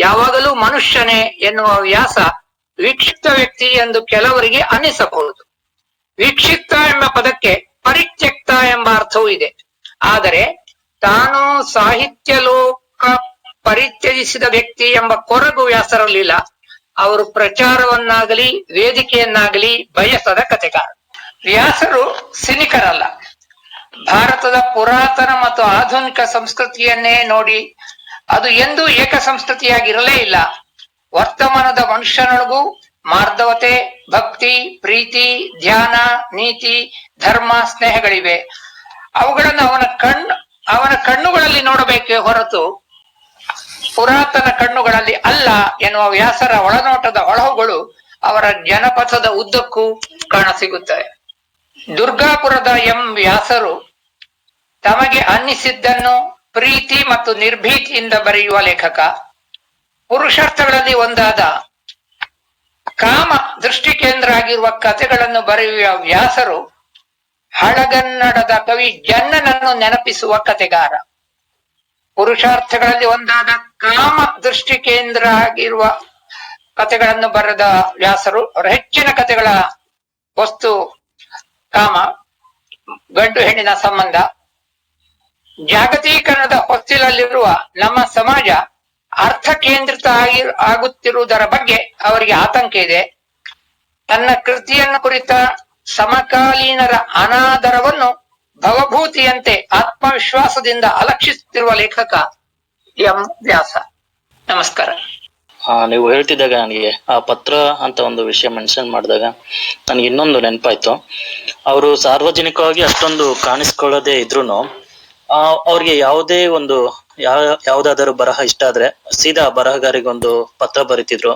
ಯಾವಾಗಲೂ ಮನುಷ್ಯನೇ ಎನ್ನುವ ವ್ಯಾಸ ವಿಕ್ಷಿಪ್ತ ವ್ಯಕ್ತಿ ಎಂದು ಕೆಲವರಿಗೆ ಅನ್ನಿಸಬಹುದು. ವಿಕ್ಷಿಪ್ತ ಎಂಬ ಪದಕ್ಕೆ ಪರಿತ್ಯಕ್ತ ಎಂಬ ಅರ್ಥವೂ ಇದೆ. ಆದರೆ ತಾನು ಸಾಹಿತ್ಯ ಲೋಕ ಪರಿತ್ಯಜಿಸಿದ ವ್ಯಕ್ತಿ ಎಂಬ ಕೊರಗು ವ್ಯಾಸರಲ್ಲಿಲ್ಲ. ಅವರು ಪ್ರಚಾರವನ್ನಾಗಲಿ ವೇದಿಕೆಯನ್ನಾಗಲಿ ಬಯಸದ ಕಥೆಗಾರ. ವ್ಯಾಸರು ಸಿನಿಕರಲ್ಲ. ಭಾರತದ ಪುರಾತನ ಮತ್ತು ಆಧುನಿಕ ಸಂಸ್ಕೃತಿಯನ್ನೇ ನೋಡಿ, ಅದು ಎಂದೂ ಏಕ ಸಂಸ್ಕೃತಿಯಾಗಿರಲೇ ಇಲ್ಲ. ವರ್ತಮಾನದ ಮನುಷ್ಯನೊಳಗೂ ಮಾರ್ಧವತೆ, ಭಕ್ತಿ, ಪ್ರೀತಿ, ಧ್ಯಾನ, ನೀತಿ, ಧರ್ಮ, ಸ್ನೇಹಗಳಿವೆ. ಅವುಗಳನ್ನು ಅವನ ಕಣ್ಣುಗಳಲ್ಲಿ ನೋಡಬೇಕೇ ಹೊರತು ಪುರಾತನ ಕಣ್ಣುಗಳಲ್ಲಿ ಅಲ್ಲ ಎನ್ನುವ ವ್ಯಾಸರ ಒಳನೋಟದ ಹೊಳಹುಗಳು ಅವರ ಜನಪಥದ ಉದ್ದಕ್ಕೂ ಕಾಣಸಿಗುತ್ತವೆ. ದುರ್ಗಾಪುರದ ವ್ಯಾಸರು ತಮಗೆ ಅನ್ನಿಸಿದ್ದನ್ನು ಪ್ರೀತಿ ಮತ್ತು ನಿರ್ಭೀತಿಯಿಂದ ಬರೆಯುವ ಲೇಖಕ. ಪುರುಷಾರ್ಥಗಳಲ್ಲಿ ಒಂದಾದ ಕಾಮ ದೃಷ್ಟಿ ಕೇಂದ್ರ ಆಗಿರುವ ಕಥೆಗಳನ್ನು ಬರೆಯುವ ವ್ಯಾಸರು ಹಳಗನ್ನಡದ ಕವಿ ಜನ್ನನನ್ನು ನೆನಪಿಸುವ ಕಥೆಗಾರ. ಪುರುಷಾರ್ಥಗಳಲ್ಲಿ ಒಂದಾದ ಕಾಮ ದೃಷ್ಟಿ ಕೇಂದ್ರ ಆಗಿರುವ ಕಥೆಗಳನ್ನು ಬರೆದ ವ್ಯಾಸರು. ಅವರ ಹೆಚ್ಚಿನ ಕಥೆಗಳ ವಸ್ತು ಕಾಮ, ಗಂಡು ಹೆಣ್ಣಿನ ಸಂಬಂಧ. ಜಾಗತೀಕರಣದ ಹೊಸ್ತಿಲಲ್ಲಿರುವ ನಮ್ಮ ಸಮಾಜ ಅರ್ಥ ಕೇಂದ್ರಿತ ಆಗುತ್ತಿರುವುದರ ಬಗ್ಗೆ ಅವರಿಗೆ ಆತಂಕ ಇದೆ. ತನ್ನ ಕೃತಿಯನ್ನು ಕುರಿತ ಸಮಕಾಲೀನರ ಅನಾದರವನ್ನು ಭವಭೂತಿಯಂತೆ ಆತ್ಮವಿಶ್ವಾಸದಿಂದ ಅಲಕ್ಷಿಸುತ್ತಿರುವ ಲೇಖಕ ವ್ಯಾಸ. ನಮಸ್ಕಾರ. ನೀವು ಹೇಳ್ತಿದ್ದಾಗ ನನಗೆ ಆ ಪತ್ರ ಅಂತ ಒಂದು ವಿಷಯ ಮೆನ್ಷನ್ ಮಾಡಿದಾಗ ನನಗೆ ಇನ್ನೊಂದು ನೆನಪಾಯ್ತು. ಅವರು ಸಾರ್ವಜನಿಕವಾಗಿ ಅಷ್ಟೊಂದು ಕಾಣಿಸ್ಕೊಳ್ಳದೆ ಇದ್ರುನು ಅವ್ರಿಗೆ ಯಾವುದೇ ಒಂದು ಯಾವ್ದಾದ್ರು ಬರಹ ಇಷ್ಟ ಆದ್ರೆ ಸೀದಾ ಬರಹಗಾರಿಗೊಂದು ಪತ್ರ ಬರೀತಿದ್ರು.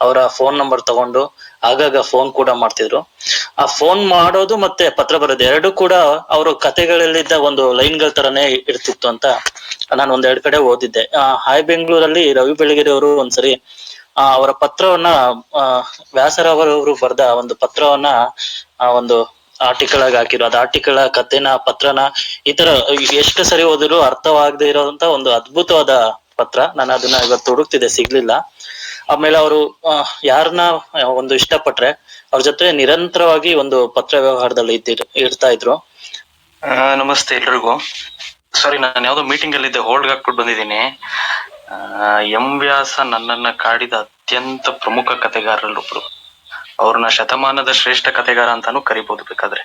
ಅವರ ಫೋನ್ ನಂಬರ್ ತಗೊಂಡು ಆಗಾಗ ಫೋನ್ ಕೂಡ ಮಾಡ್ತಿದ್ರು. ಆ ಫೋನ್ ಮಾಡೋದು ಮತ್ತೆ ಪತ್ರ ಬರೋದು ಎರಡು ಕೂಡ ಅವರು ಕಥೆಗಳಲ್ಲಿದ್ದ ಒಂದು ಲೈನ್ಗಳ ತರನೇ ಇರ್ತಿತ್ತು ಅಂತ ನಾನು ಒಂದೆರಡು ಕಡೆ ಓದಿದ್ದೆ. ಹಾಯ್ ಬೆಂಗಳೂರಲ್ಲಿ ರವಿ ಬೆಳಗೆರೆ ಅವರು ಒಂದ್ಸರಿ ಅವರ ಪತ್ರವನ್ನ ವ್ಯಾಸರವರು ಬರೆದ ಒಂದು ಪತ್ರವನ್ನ ಒಂದು ಆರ್ಟಿಕಲ್ ಆಗಿ ಹಾಕಿರೋ. ಅದು ಆರ್ಟಿಕಲ್ ಕಥೆನ ಪತ್ರನ ಈ ತರ ಎಷ್ಟು ಸರಿ ಓದಿದ್ರು ಅರ್ಥವಾಗದೆ ಇರೋಂತ ಒಂದು ಅದ್ಭುತವಾದ ಪತ್ರ. ನಾನು ಅದನ್ನ ಇವತ್ತು ಹುಡುಕ್ತಿದ್ದೆ, ಸಿಗ್ಲಿಲ್ಲ. ಆಮೇಲೆ ಅವರು ಯಾರನ್ನ ಒಂದು ಇಷ್ಟಪಟ್ರೆ ಅವ್ರ ಜೊತೆ ನಿರಂತರವಾಗಿ ಒಂದು ಪತ್ರ ವ್ಯವಹಾರದಲ್ಲಿ ಇರ್ತಾ ಇದ್ರು. ನಮಸ್ತೆ ಎಲ್ರಿಗೂ. ಸಾರಿ, ನಾನು ಯಾವ್ದೋ ಮೀಟಿಂಗ್ ಅಲ್ಲಿ ಇದ್ದೆ, ಹೋಲ್ಡ್ ಹಾಕ್ಬಿಟ್ಟು ಬಂದಿದ್ದೀನಿ. ವ್ಯಾಸ ನನ್ನನ್ನ ಕಾಡಿದ ಅತ್ಯಂತ ಪ್ರಮುಖ ಕಥೆಗಾರರಲ್ಲೊಬ್ರು. ಅವ್ರನ್ನ ಶತಮಾನದ ಶ್ರೇಷ್ಠ ಕಥೆಗಾರ ಅಂತಾನು ಕರಿಬಹುದು ಬೇಕಾದ್ರೆ.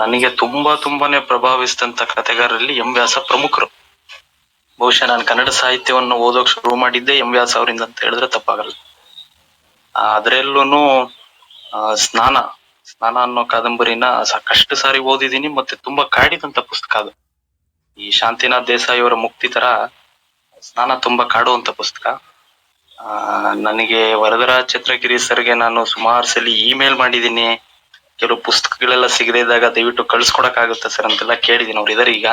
ನನಗೆ ತುಂಬಾನೇ ಪ್ರಭಾವಿಸಿದಂತ ಕಥೆಗಾರರಲ್ಲಿ ವ್ಯಾಸ ಪ್ರಮುಖರು. ಬಹುಶಃ ನಾನು ಕನ್ನಡ ಸಾಹಿತ್ಯವನ್ನು ಓದೋಕ್ ಶುರು ಮಾಡಿದ್ದೆ ವ್ಯಾಸ ಅವರಿಂದ ಅಂತ ಹೇಳಿದ್ರೆ ತಪ್ಪಾಗಲ್ಲ. ಅದ್ರಲ್ಲೂ ಸ್ನಾನ ಅನ್ನೋ ಕಾದಂಬರಿನ ಸಾಕಷ್ಟು ಸಾರಿ ಓದಿದೀನಿ, ಮತ್ತೆ ತುಂಬಾ ಕಾಡಿದಂತ ಪುಸ್ತಕ ಅದು. ಈ ಶಾಂತಿನಾಥ್ ದೇಸಾಯಿ ಅವರ ಮುಕ್ತಿ ತರ ಸ್ನಾನ ತುಂಬಾ ಕಾಡುವಂತ ಪುಸ್ತಕ. ನನಗೆ ವರದರಾಜ್ ಚಿತ್ರಗಿರಿ ಸರ್ಗೆ ನಾನು ಸುಮಾರು ಸಲ ಇಮೇಲ್ ಮಾಡಿದೀನಿ. ಕೆಲವು ಪುಸ್ತಕಗಳೆಲ್ಲ ಸಿಗದೇ ಇದ್ದಾಗ ದಯವಿಟ್ಟು ಕಳ್ಸ್ಕೊಡಕ್ ಆಗುತ್ತೆ ಸರ್ ಅಂತೆಲ್ಲ ಕೇಳಿದೀನಿ. ಅವ್ರು ಇದಾರೆ ಈಗ.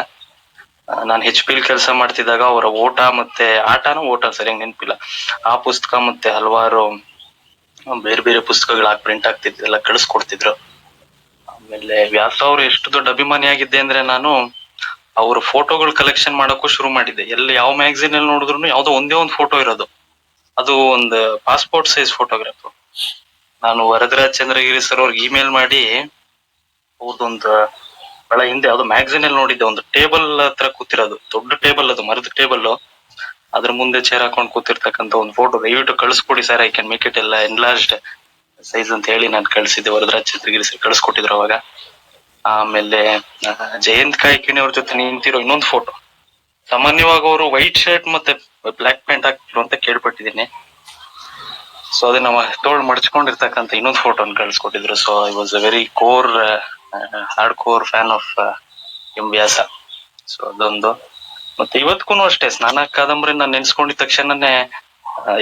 ನಾನು HP ಕೆಲಸ ಮಾಡ್ತಿದ್ದಾಗ ಅವರ ಓಟ ಸರಿಯಾಗಿ ನೆನಪಿಲ್ಲ, ಆ ಪುಸ್ತಕ ಮತ್ತೆ ಹಲವಾರು ಬೇರೆ ಪುಸ್ತಕಗಳು ಪ್ರಿಂಟ್ ಆಗ್ತಿದ್ದೆಲ್ಲ ಕಳಿಸ್ಕೊಡ್ತಿದ್ರು. ಆಮೇಲೆ ವ್ಯಾಸ ಅವ್ರು ಎಷ್ಟು ದೊಡ್ಡ ಅಭಿಮಾನಿ ಆಗಿದ್ದೆ ಅಂದ್ರೆ ನಾನು ಅವ್ರ ಫೋಟೋಗಳು ಕಲೆಕ್ಷನ್ ಮಾಡಕ್ಕೂ ಶುರು ಮಾಡಿದ್ದೆ. ಎಲ್ಲಿ ಯಾವ ಮ್ಯಾಗಝೀನ್ ಅಲ್ಲಿ ನೋಡಿದ್ರು ಯಾವ್ದೋ ಒಂದೇ ಒಂದು ಫೋಟೋ ಇರೋದು, ಅದು ಒಂದು ಪಾಸ್ಪೋರ್ಟ್ ಸೈಜ್ ಫೋಟೋಗ್ರಾಫ್. ನಾನು ವರದರಾಜ್ ಚಂದ್ರಗಿರಿ ಸರ್ ಅವ್ರಿಗೆ ಇಮೇಲ್ ಮಾಡಿ ಅವ್ರದೊಂದು ಬಹಳ ಹಿಂದೆ ಯಾವ್ದೋ ಮ್ಯಾಗಝೀನ್ ಅಲ್ಲಿ ನೋಡಿದ್ದೆ, ಒಂದು ಟೇಬಲ್ ಹತ್ರ ಕೂತಿರೋದು, ದೊಡ್ಡ ಟೇಬಲ್, ಅದು ಮರದ ಟೇಬಲ್, ಅದ್ರ ಮುಂದೆ ಚೇರ್ ಹಾಕೊಂಡು ಕೂತಿರ್ತಕ್ಕಂಥ ಒಂದು ಫೋಟೋ. ದಯವಿಟ್ಟು ಕಳಿಸ್ಕೊಡಿ sir, I can make it ಎಲ್ಲ ಎನ್ಲಾರ್ಜ್ಡ್ ಸೈಜ್ ಅಂತ ಹೇಳಿ ನಾನು ಕಳ್ಸಿದ್ದೆ. ವರದರಾಜ್ ಚಂದ್ರಗಿರಿ ಸರ್ ಕಳಿಸ್ಕೊಟ್ಟಿದ್ರು ಅವಾಗ. ಆಮೇಲೆ ಜಯಂತ್ ಕಾಯ್ಕಿಣಿ ಅವ್ರ ಜೊತೆ ನಿಂತಿರೋ ಇನ್ನೊಂದು ಫೋಟೋ. ಸಾಮಾನ್ಯವಾಗಿ ಅವರು ವೈಟ್ ಶರ್ಟ್ ಮತ್ತೆ ಬ್ಲಾಕ್ ಪ್ಯಾಂಟ್ ಹಾಕ್ತಿರು ಅಂತ ಕೇಳ್ಪಟ್ಟಿದ್ದೀನಿ. ಸೊ ಅದನ್ನ ತೋಳ್ ಮಡ್ಚ್ಕೊಂಡಿರ್ತಕ್ಕಂಥ ಇನ್ನೊಂದು ಫೋಟೋನ ಕಳ್ಸಿಕೊಟ್ಟಿದ್ರು. So I was a very hardcore fan of Vyasa. So ಅದೊಂದು. ಮತ್ತೆ ಇವತ್ಗೂ ಅಷ್ಟೇ, ಸ್ನಾನ ಕಾದಂಬರಿ ನಾನು ನೆನ್ಸ್ಕೊಂಡಿದ ತಕ್ಷಣನೇ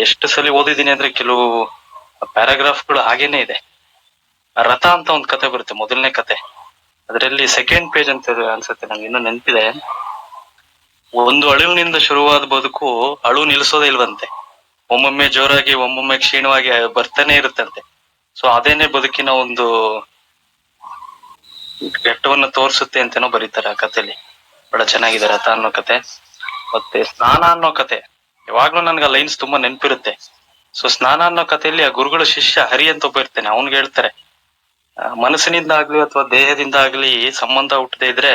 ಎಷ್ಟು ಸಲ ಓದಿದೀನಿ ಅಂದ್ರೆ ಕೆಲವು ಪ್ಯಾರಾಗ್ರಾಫ್ಗಳು ಹಾಗೇನೆ ಇದೆ. ರಥ ಅಂತ ಒಂದು ಕತೆ ಬರುತ್ತೆ, ಮೊದಲನೇ ಕತೆ. ಅದರಲ್ಲಿ ಸೆಕೆಂಡ್ ಪೇಜ್ ಅಂತ ಅನ್ಸುತ್ತೆ, ನಂಗೆ ಇನ್ನೂ ನೆನಪಿದೆ. ಒಂದು ಅಳುವಿನಿಂದ ಶುರುವಾದ ಬದುಕು ಅಳು ನಿಲ್ಸೋದೇ ಇಲ್ವಂತೆ. ಒಮ್ಮೊಮ್ಮೆ ಜೋರಾಗಿ ಒಮ್ಮೊಮ್ಮೆ ಕ್ಷೀಣವಾಗಿ ಬರ್ತಾನೆ ಇರುತ್ತಂತೆ. ಸೊ ಅದೇನೆ ಬದುಕಿನ ಒಂದು ಘಟ್ಟವನ್ನ ತೋರಿಸುತ್ತೆ ಅಂತೇನೋ ಬರೀತಾರೆ ಆ ಕಥೆಯಲ್ಲಿ. ಬಹಳ ಚೆನ್ನಾಗಿದೆ ರಥ ಅನ್ನೋ ಕತೆ. ಮತ್ತೆ ಸ್ನಾನ ಅನ್ನೋ ಕತೆ. ಯಾವಾಗ್ಲೂ ನನ್ಗೆ ಆ ಲೈನ್ಸ್ ತುಂಬಾ ನೆನಪಿರುತ್ತೆ. ಸೊ ಸ್ನಾನ ಅನ್ನೋ ಕಥೆಯಲ್ಲಿ ಆ ಗುರುಗಳ ಶಿಷ್ಯ ಹರಿ ಅಂತ ಒಬ್ಬ ಇರ್ತಾನೆ. ಅವ್ನ್ಗೆ ಹೇಳ್ತಾರೆ, ಮನಸ್ಸಿನಿಂದ ಆಗ್ಲಿ ಅಥವಾ ದೇಹದಿಂದ ಆಗ್ಲಿ ಸಂಬಂಧ ಹುಟ್ಟದೇ ಇದ್ರೆ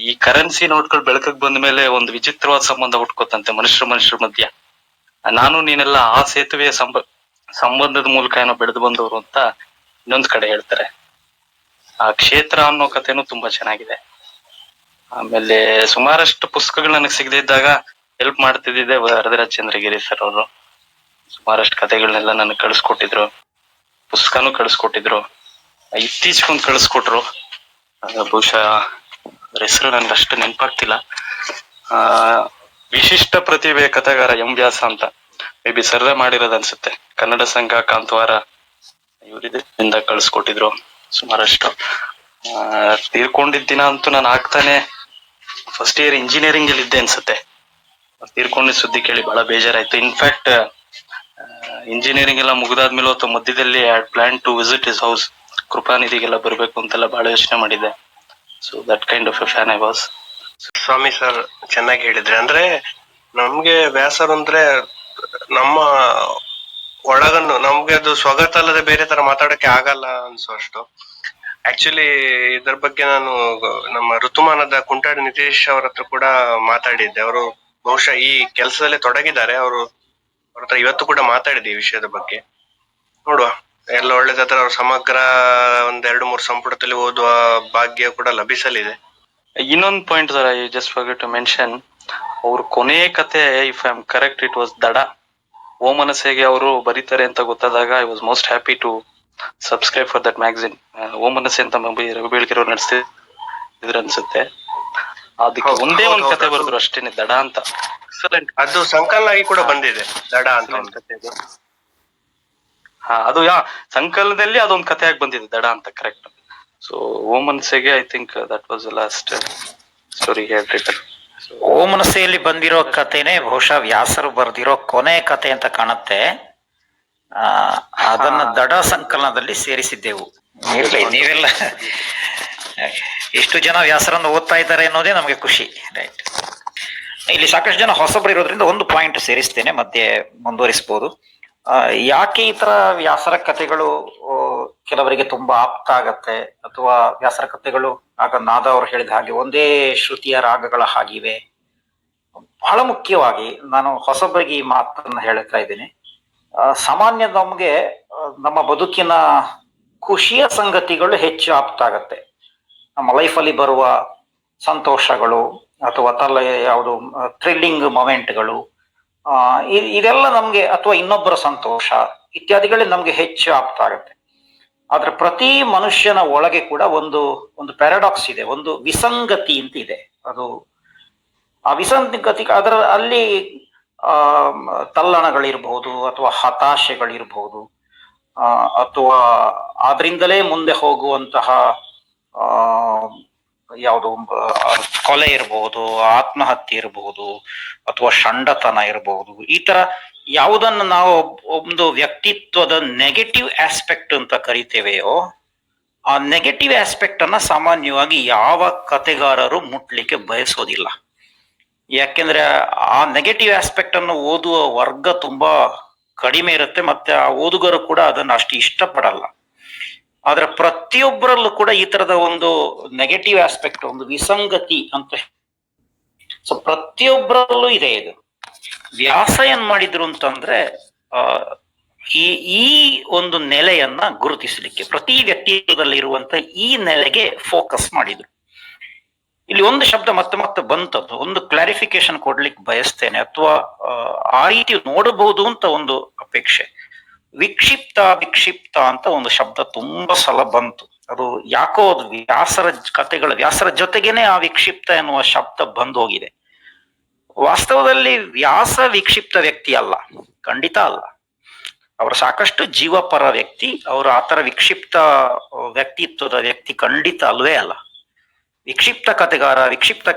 ಈ ಕರೆನ್ಸಿ ನೋಟ್ಗಳು ಬೆಳಕಕ್ ಬಂದ ಮೇಲೆ ಒಂದು ವಿಚಿತ್ರವಾದ ಸಂಬಂಧ ಹುಟ್ಕೋತಂತೆ ಮನುಷ್ಯರ ಮಧ್ಯ. ನಾನು ನೀನೆಲ್ಲ ಆ ಸೇತುವೆಯ ಸಂಬಂಧದ ಮೂಲಕ ಏನೋ ಬೆಳೆದು ಬಂದವರು ಅಂತ ಇನ್ನೊಂದ್ ಕಡೆ ಹೇಳ್ತಾರೆ. ಆ ಕ್ಷೇತ್ರ ಅನ್ನೋ ಕಥೆನೂ ತುಂಬಾ ಚೆನ್ನಾಗಿದೆ. ಆಮೇಲೆ ಸುಮಾರಷ್ಟು ಪುಸ್ತಕಗಳು ನನಗೆ ಸಿಗದೇ ಇದ್ದಾಗ ಹೆಲ್ಪ್ ಮಾಡ್ತಿದ್ದೆ ವರದರಾಜ್ ಚಂದ್ರಗಿರಿ ಸರ್ ಅವರು. ಸುಮಾರಷ್ಟು ಕಥೆಗಳನ್ನೆಲ್ಲ ನನಗೆ ಕಳಿಸ್ಕೊಟ್ಟಿದ್ರು, ಪುಸ್ತಕನೂ ಕಳಿಸ್ಕೊಟ್ಟಿದ್ರು. ಇತ್ತೀಚೆಗೊಂದು ಕಳಿಸ್ಕೊಟ್ರು, ಬಹುಶಃ ಹೆಸರು ನನ್ಗೆ ಅಷ್ಟು ನೆನಪಾಗ್ತಿಲ್ಲ. ವಿಶಿಷ್ಟ ಪ್ರತಿಭೆ ಕಥೆಗಾರ ಎಂ ವ್ಯಾಸ ಅಂತ, ಮೇ ಬಿ ಸರ್ವೆ ಮಾಡಿರೋದು ಅನ್ಸುತ್ತೆ. ಕನ್ನಡ ಸಂಘ ಕಾಂತವಾರ ಇವರಿಂದ ಕಳಿಸ್ಕೊಟ್ಟಿದ್ರು ಸುಮಾರಷ್ಟು. ತೀರ್ಕೊಂಡಿದ್ದ ದಿನ ಅಂತೂ ನಾನು ಆಗ್ತಾನೆ ಫಸ್ಟ್ ಇಯರ್ ಇಂಜಿನಿಯರಿಂಗ್ ಅಲ್ಲಿ ಇದ್ದೆ ಅನ್ಸುತ್ತೆ. ತೀರ್ಕೊಂಡಿದ್ದ ಸುದ್ದಿ ಕೇಳಿ ಬಹಳ ಬೇಜಾರಾಯ್ತು. ಇನ್ಫ್ಯಾಕ್ಟ್ ಇಂಜಿನಿಯರಿಂಗ್ ಎಲ್ಲ ಮುಗಿದಾದ್ಮೇಲೆ ಅಥವಾ ಮಧ್ಯದಲ್ಲಿ I plan to visit his house, ಕೃಪಾನಿಧಿಗೆಲ್ಲ ಬರ್ಬೇಕು ಅಂತೆಲ್ಲ ಬಹಳ ಯೋಚನೆ ಮಾಡಿದ್ದೆ. So that kind of a fan I was. Swami sir ಚೆನ್ನಾಗಿ ಹೇಳಿದ್ರೆ, ಅಂದ್ರೆ ನಮ್ಗೆ ವ್ಯಾಸರು ಅಂದ್ರೆ ನಮ್ಮ ಒಳಗನ್ನು ನಮ್ಗೆ ಅದು ಸ್ವಗತ ಅಲ್ಲದೆ ಬೇರೆ ತರ ಮಾತಾಡಕ್ಕೆ ಆಗಲ್ಲ ಅನ್ಸುವಷ್ಟು. ಆಕ್ಚುಲಿ ಇದ್ರ ಬಗ್ಗೆ ನಾನು ನಮ್ಮ ಋತುಮಾನದ ಕುಂಟಾಡಿ ನಿತೀಶ್ ಅವ್ರ ಹತ್ರ ಕೂಡ ಮಾತಾಡಿದ್ದೆ. ಅವರು ಬಹುಶಃ ಈ ಕೆಲಸದಲ್ಲಿ ತೊಡಗಿದ್ದಾರೆ. ಅವ್ರ ಹತ್ರ ಇವತ್ತು ಕೂಡ ಮಾತಾಡಿದೆ ಈ ವಿಷಯದ ಬಗ್ಗೆ. ನೋಡುವ, ಎಲ್ಲ ಒಳ್ಳೇದಾದ್ರೆ ಅವ್ರ ಸಮಗ್ರ ಒಂದ್ 2-3 ಸಂಪುಟದಲ್ಲಿ ಓದುವ ಭಾಗ್ಯ ಕೂಡ ಲಭಿಸಲಿದೆ. ಇನ್ನೊಂದು point sir, I just forget to mention, ಅವ್ರ ಕೊನೆ ಕತೆ if I am correct it was Dada. ಓ ಮನಸ್ಸೇಗೆ ಅವರು ಬರೀತಾರೆ ಅಂತ ಗೊತ್ತಾದಾಗ I was most happy to subscribe for that magazine. O Manase ಅಂತ ರವಿ ಬೆಳಗೆರೆ ನಡೆಸ್ತಿದ್ರು ಅನ್ಸುತ್ತೆ. ಅದಕ್ಕೆ ಒಂದೇ ಒಂದ್ ಕತೆ ಬರೆದ್ರು ಅಷ್ಟೇನೆ, ದಡ ಅಂತ. ಎಕ್ಸಲೆಂಟ್. ಅದು ಸಂಕಲನ ಆಗಿ ಕೂಡ ಬಂದಿದೆ, ದಡ ಅಂತ ಒಂದು ಕತೆ. ಅದು ಸಂಕಲನದಲ್ಲಿ ಅದೊಂದು ಕಥೆಯಾಗಿ ಬಂದಿದೆ, ದಡ ಅಂತ. ಕರೆಕ್ಟ್. ಸೊ ಓ ಮನಸ್ಸೆಗೆ I think that was last story written. ಓ ಮನಸ್ಸೆಯಲ್ಲಿ ಬಂದಿರೋ ಕಥೆನೆ ಬಹುಶಃ ವ್ಯಾಸರು ಬರೆದಿರೋ ಕೊನೆ ಕಥೆ ಅಂತ ಕಾಣುತ್ತೆ. ಅದನ್ನ ದಡ ಸಂಕಲನದಲ್ಲಿ ಸೇರಿಸಿದ್ದೆವು. ನೀವೆಲ್ಲ ಇಷ್ಟು ಜನ ವ್ಯಾಸರನ್ನು ಓದ್ತಾ ಇದ್ದಾರೆ ಅನ್ನೋದೇ ನಮಗೆ ಖುಷಿ. ರೈಟ್. ಇಲ್ಲಿ ಸಾಕಷ್ಟು ಜನ ಹೊಸಬರು ಇರೋದ್ರಿಂದ ಒಂದು ಪಾಯಿಂಟ್ ಸೇರಿಸ್ತೇನೆ, ಮಧ್ಯೆ ಮುಂದುವರಿಸಬಹುದು. ಯಾಕೆ ಈ ತರ ವ್ಯಾಸರ ಕಥೆಗಳು ಕೆಲವರಿಗೆ ತುಂಬಾ ಆಪ್ತ ಆಗತ್ತೆ, ಅಥವಾ ವ್ಯಾಸರ ಕಥೆಗಳು ಆಗ ನಾದ ಅವರು ಹೇಳಿದ ಹಾಗೆ ಒಂದೇ ಶ್ರುತಿಯ ರಾಗಗಳ ಹಾಗಿವೆ? ಬಹಳ ಮುಖ್ಯವಾಗಿ ನಾನು ಹೊಸಬರಿಗೆ ಈ ಮಾತನ್ನ ಹೇಳ್ತಾ ಇದ್ದೀನಿ. ಸಾಮಾನ್ಯ ನಮ್ಗೆ ನಮ್ಮ ಬದುಕಿನ ಖುಷಿಯ ಸಂಗತಿಗಳು ಹೆಚ್ಚು ಆಪ್ತ ಆಗತ್ತೆ. ನಮ್ಮ ಲೈಫಲ್ಲಿ ಬರುವ ಸಂತೋಷಗಳು ಅಥವಾ ಯಾವುದು ಥ್ರಿಲ್ಲಿಂಗ್ ಮೊಮೆಂಟ್ಗಳು, ಇದೆಲ್ಲ ನಮ್ಗೆ, ಅಥವಾ ಇನ್ನೊಬ್ಬರ ಸಂತೋಷ ಇತ್ಯಾದಿಗಳೇ ನಮ್ಗೆ ಹೆಚ್ಚು ಆಪ್ತ ಆಗುತ್ತೆ. ಆದ್ರೆ ಪ್ರತಿ ಮನುಷ್ಯನ ಒಳಗೆ ಕೂಡ ಒಂದು ಪ್ಯಾರಾಡಾಕ್ಸ್ ಇದೆ, ಒಂದು ವಿಸಂಗತಿ ಅಂತ ಇದೆ. ಅದು ಆ ವಿಸಂಗತಿ ಅಲ್ಲಿ ತಲ್ಲಣಗಳಿರ್ಬಹುದು, ಅಥವಾ ಹತಾಶೆಗಳಿರ್ಬಹುದು, ಅಥವಾ ಆದ್ರಿಂದಲೇ ಮುಂದೆ ಹೋಗುವಂತಹ ಯಾವುದು ಕೊಲೆ ಇರಬಹುದು, ಆತ್ಮಹತ್ಯೆ ಇರಬಹುದು, ಅಥವಾ ಷಂಡತನ ಇರಬಹುದು. ಈ ತರ ಯಾವುದನ್ನು ನಾವು ಒಂದು ವ್ಯಕ್ತಿತ್ವದ ನೆಗೆಟಿವ್ ಆಸ್ಪೆಕ್ಟ್ ಅಂತ ಕರಿತೇವೆಯೋ, ಆ ನೆಗೆಟಿವ್ ಆಸ್ಪೆಕ್ಟ್ ಅನ್ನ ಸಾಮಾನ್ಯವಾಗಿ ಯಾವ ಕತೆಗಾರರು ಮುಟ್ಲಿಕ್ಕೆ ಬಯಸೋದಿಲ್ಲ. ಯಾಕೆಂದ್ರೆ ಆ ನೆಗೆಟಿವ್ ಆಸ್ಪೆಕ್ಟ್ ಅನ್ನು ಓದುವ ವರ್ಗ ತುಂಬಾ ಕಡಿಮೆ ಇರುತ್ತೆ, ಮತ್ತೆ ಆ ಓದುಗರು ಕೂಡ ಅದನ್ನು ಅಷ್ಟು ಇಷ್ಟಪಡಲ್ಲ. ಆದ್ರೆ ಪ್ರತಿಯೊಬ್ಬರಲ್ಲೂ ಕೂಡ ಈ ತರದ ಒಂದು ನೆಗೆಟಿವ್ ಆಸ್ಪೆಕ್ಟ್, ಒಂದು ವಿಸಂಗತಿ ಅಂತ ಪ್ರತಿಯೊಬ್ಬರಲ್ಲೂ ಇದೆ. ಇದು ವ್ಯಾಸ ಏನ್ ಮಾಡಿದ್ರು ಅಂತಂದ್ರೆ, ಈ ಒಂದು ನೆಲೆಯನ್ನ ಗುರುತಿಸಲಿಕ್ಕೆ ಪ್ರತಿ ವ್ಯಕ್ತಿತ್ವದಲ್ಲಿ ಇರುವಂತ ಈ ನೆಲೆಗೆ ಫೋಕಸ್ ಮಾಡಿದ್ರು. ಇಲ್ಲಿ ಒಂದು ಶಬ್ದ ಮತ್ತೆ ಬಂತದ್ದು, ಒಂದು ಕ್ಲಾರಿಫಿಕೇಶನ್ ಕೊಡ್ಲಿಕ್ಕೆ ಬಯಸ್ತೇನೆ, ಅಥವಾ ಆ ರೀತಿ ನೋಡಬಹುದು ಅಂತ ಒಂದು ಅಪೇಕ್ಷೆ. ವಿಕ್ಷಿಪ್ತ ಅಂತ ಒಂದು ಶಬ್ದ ತುಂಬಾ ಸಲ ಬಂತು. ಅದು ಯಾಕೋ ಅದು ವ್ಯಾಸರ ಜೊತೆಗೇನೆ ಆ ವಿಕ್ಷಿಪ್ತ ಎನ್ನುವ ಶಬ್ದ ಬಂದು ಹೋಗಿದೆ. ವಾಸ್ತವದಲ್ಲಿ ವ್ಯಾಸ ವಿಕ್ಷಿಪ್ತ ವ್ಯಕ್ತಿ ಅಲ್ಲ, ಖಂಡಿತ ಅಲ್ಲ. ಅವರು ಸಾಕಷ್ಟು ಜೀವಪರ ವ್ಯಕ್ತಿ. ಅವರು ಆತರ ವಿಕ್ಷಿಪ್ತ ವ್ಯಕ್ತಿತ್ವದ ವ್ಯಕ್ತಿ ಖಂಡಿತ ಅಲ್ವೇ ಅಲ್ಲ. ವಿಕ್ಷಿಪ್ತ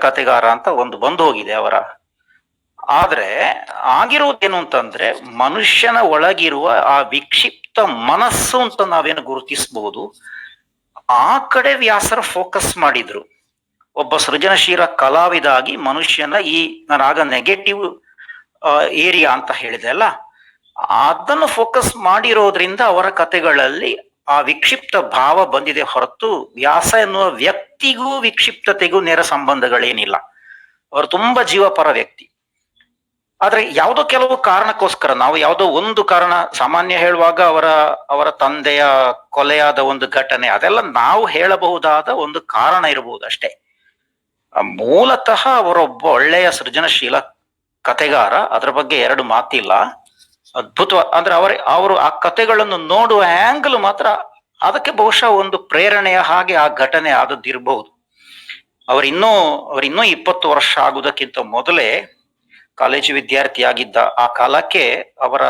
ಕತೆಗಾರ ಅಂತ ಒಂದು ಬಂದು ಹೋಗಿದೆ ಅವರ. ಆದ್ರೆ ಆಗಿರೋದೇನು ಅಂತಂದ್ರೆ, ಮನುಷ್ಯನ ಒಳಗಿರುವ ಆ ವಿಕ್ಷಿಪ್ತ ಮನಸ್ಸು ಅಂತ ನಾವೇನು ಗುರುತಿಸಬಹುದು, ಆ ಕಡೆ ವ್ಯಾಸರ ಫೋಕಸ್ ಮಾಡಿದ್ರು. ಒಬ್ಬ ಸೃಜನಶೀಲ ಕಲಾವಿದಾಗಿ ಮನುಷ್ಯನ ನಾನಾಗ ನೆಗೆಟಿವ್ ಏರಿಯಾ ಅಂತ ಹೇಳಿದೆ ಅಲ್ಲ, ಅದನ್ನು ಫೋಕಸ್ ಮಾಡಿರೋದ್ರಿಂದ ಅವರ ಕಥೆಗಳಲ್ಲಿ ಆ ವಿಕ್ಷಿಪ್ತ ಭಾವ ಬಂದಿದೆ ಹೊರತು ವ್ಯಾಸ ಎನ್ನುವ ವ್ಯಕ್ತಿಗೂ ವಿಕ್ಷಿಪ್ತತೆಗೂ ನೇರ ಸಂಬಂಧಗಳೇನಿಲ್ಲ. ಅವರು ತುಂಬಾ ಜೀವಪರ ವ್ಯಕ್ತಿ. ಆದ್ರೆ ಯಾವುದೋ ಕೆಲವು ಕಾರಣಕ್ಕೋಸ್ಕರ, ನಾವು ಯಾವುದೋ ಒಂದು ಕಾರಣ ಸಾಮಾನ್ಯ ಹೇಳುವಾಗ ಅವರ ತಂದೆಯ ಕೊಲೆಯಾದ ಒಂದು ಘಟನೆ, ಅದೆಲ್ಲ ನಾವು ಹೇಳಬಹುದಾದ ಒಂದು ಕಾರಣ ಇರಬಹುದು ಅಷ್ಟೇ. ಮೂಲತಃ ಅವರೊಬ್ಬ ಒಳ್ಳೆಯ ಸೃಜನಶೀಲ ಕತೆಗಾರ, ಅದರ ಬಗ್ಗೆ ಎರಡು ಮಾತಿಲ್ಲ. ಅದ್ಭುತ ಅಂದ್ರೆ ಅವರು ಆ ಕತೆಗಳನ್ನು ನೋಡುವ ಆಂಗಲ್ ಮಾತ್ರ, ಅದಕ್ಕೆ ಬಹುಶಃ ಒಂದು ಪ್ರೇರಣೆಯ ಹಾಗೆ ಆ ಘಟನೆ ಆದದ್ದಿರಬಹುದು. ಅವರಿನ್ನೂ 20 ವರ್ಷ ಆಗುವುದಕ್ಕಿಂತ ಮೊದಲೇ ಕಾಲೇಜು ವಿದ್ಯಾರ್ಥಿಯಾಗಿದ್ದ ಆ ಕಾಲಕ್ಕೆ ಅವರ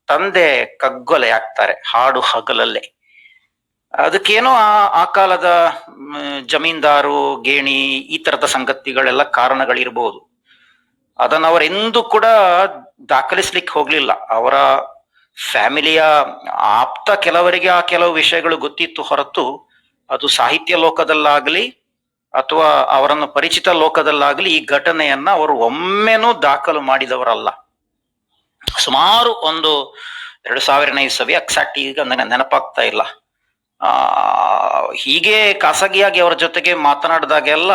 ತಂದೆ ಕಗ್ಗೊಲೆ ಆಗ್ತಾರೆ ಹಾಡು ಹಗಲಲ್ಲೇ. ಅದಕ್ಕೇನೋ ಆ ಕಾಲದ ಜಮೀನ್ದಾರು, ಗೇಣಿ, ಈ ತರದ ಸಂಗತಿಗಳೆಲ್ಲ ಕಾರಣಗಳಿರ್ಬೋದು. ಅದನ್ನು ಅವರೆಂದೂ ಕೂಡ ದಾಖಲಿಸ್ಲಿಕ್ಕೆ ಹೋಗ್ಲಿಲ್ಲ. ಅವರ ಫ್ಯಾಮಿಲಿಯ ಆಪ್ತ ಕೆಲವರಿಗೆ ಆ ಕೆಲವು ವಿಷಯಗಳು ಗೊತ್ತಿತ್ತು ಹೊರತು ಅದು ಸಾಹಿತ್ಯ ಲೋಕದಲ್ಲಾಗ್ಲಿ ಅಥವಾ ಅವರನ್ನು ಪರಿಚಿತ ಲೋಕದಲ್ಲಾಗ್ಲಿ ಈ ಘಟನೆಯನ್ನ ಅವರು ಒಮ್ಮೆನೂ ದಾಖಲು ಮಾಡಿದವರಲ್ಲ. ಸುಮಾರು ಒಂದು 2000ನೇ ಇಸವಿ, ಎಕ್ಸಾಕ್ಟ್ ಈಗ ನನಗೆ ನೆನಪಾಗ್ತಾ ಇಲ್ಲ, ಹೀಗೆ ಖಾಸಗಿಯಾಗಿ ಅವರ ಜೊತೆಗೆ ಮಾತನಾಡಿದಾಗೆಲ್ಲ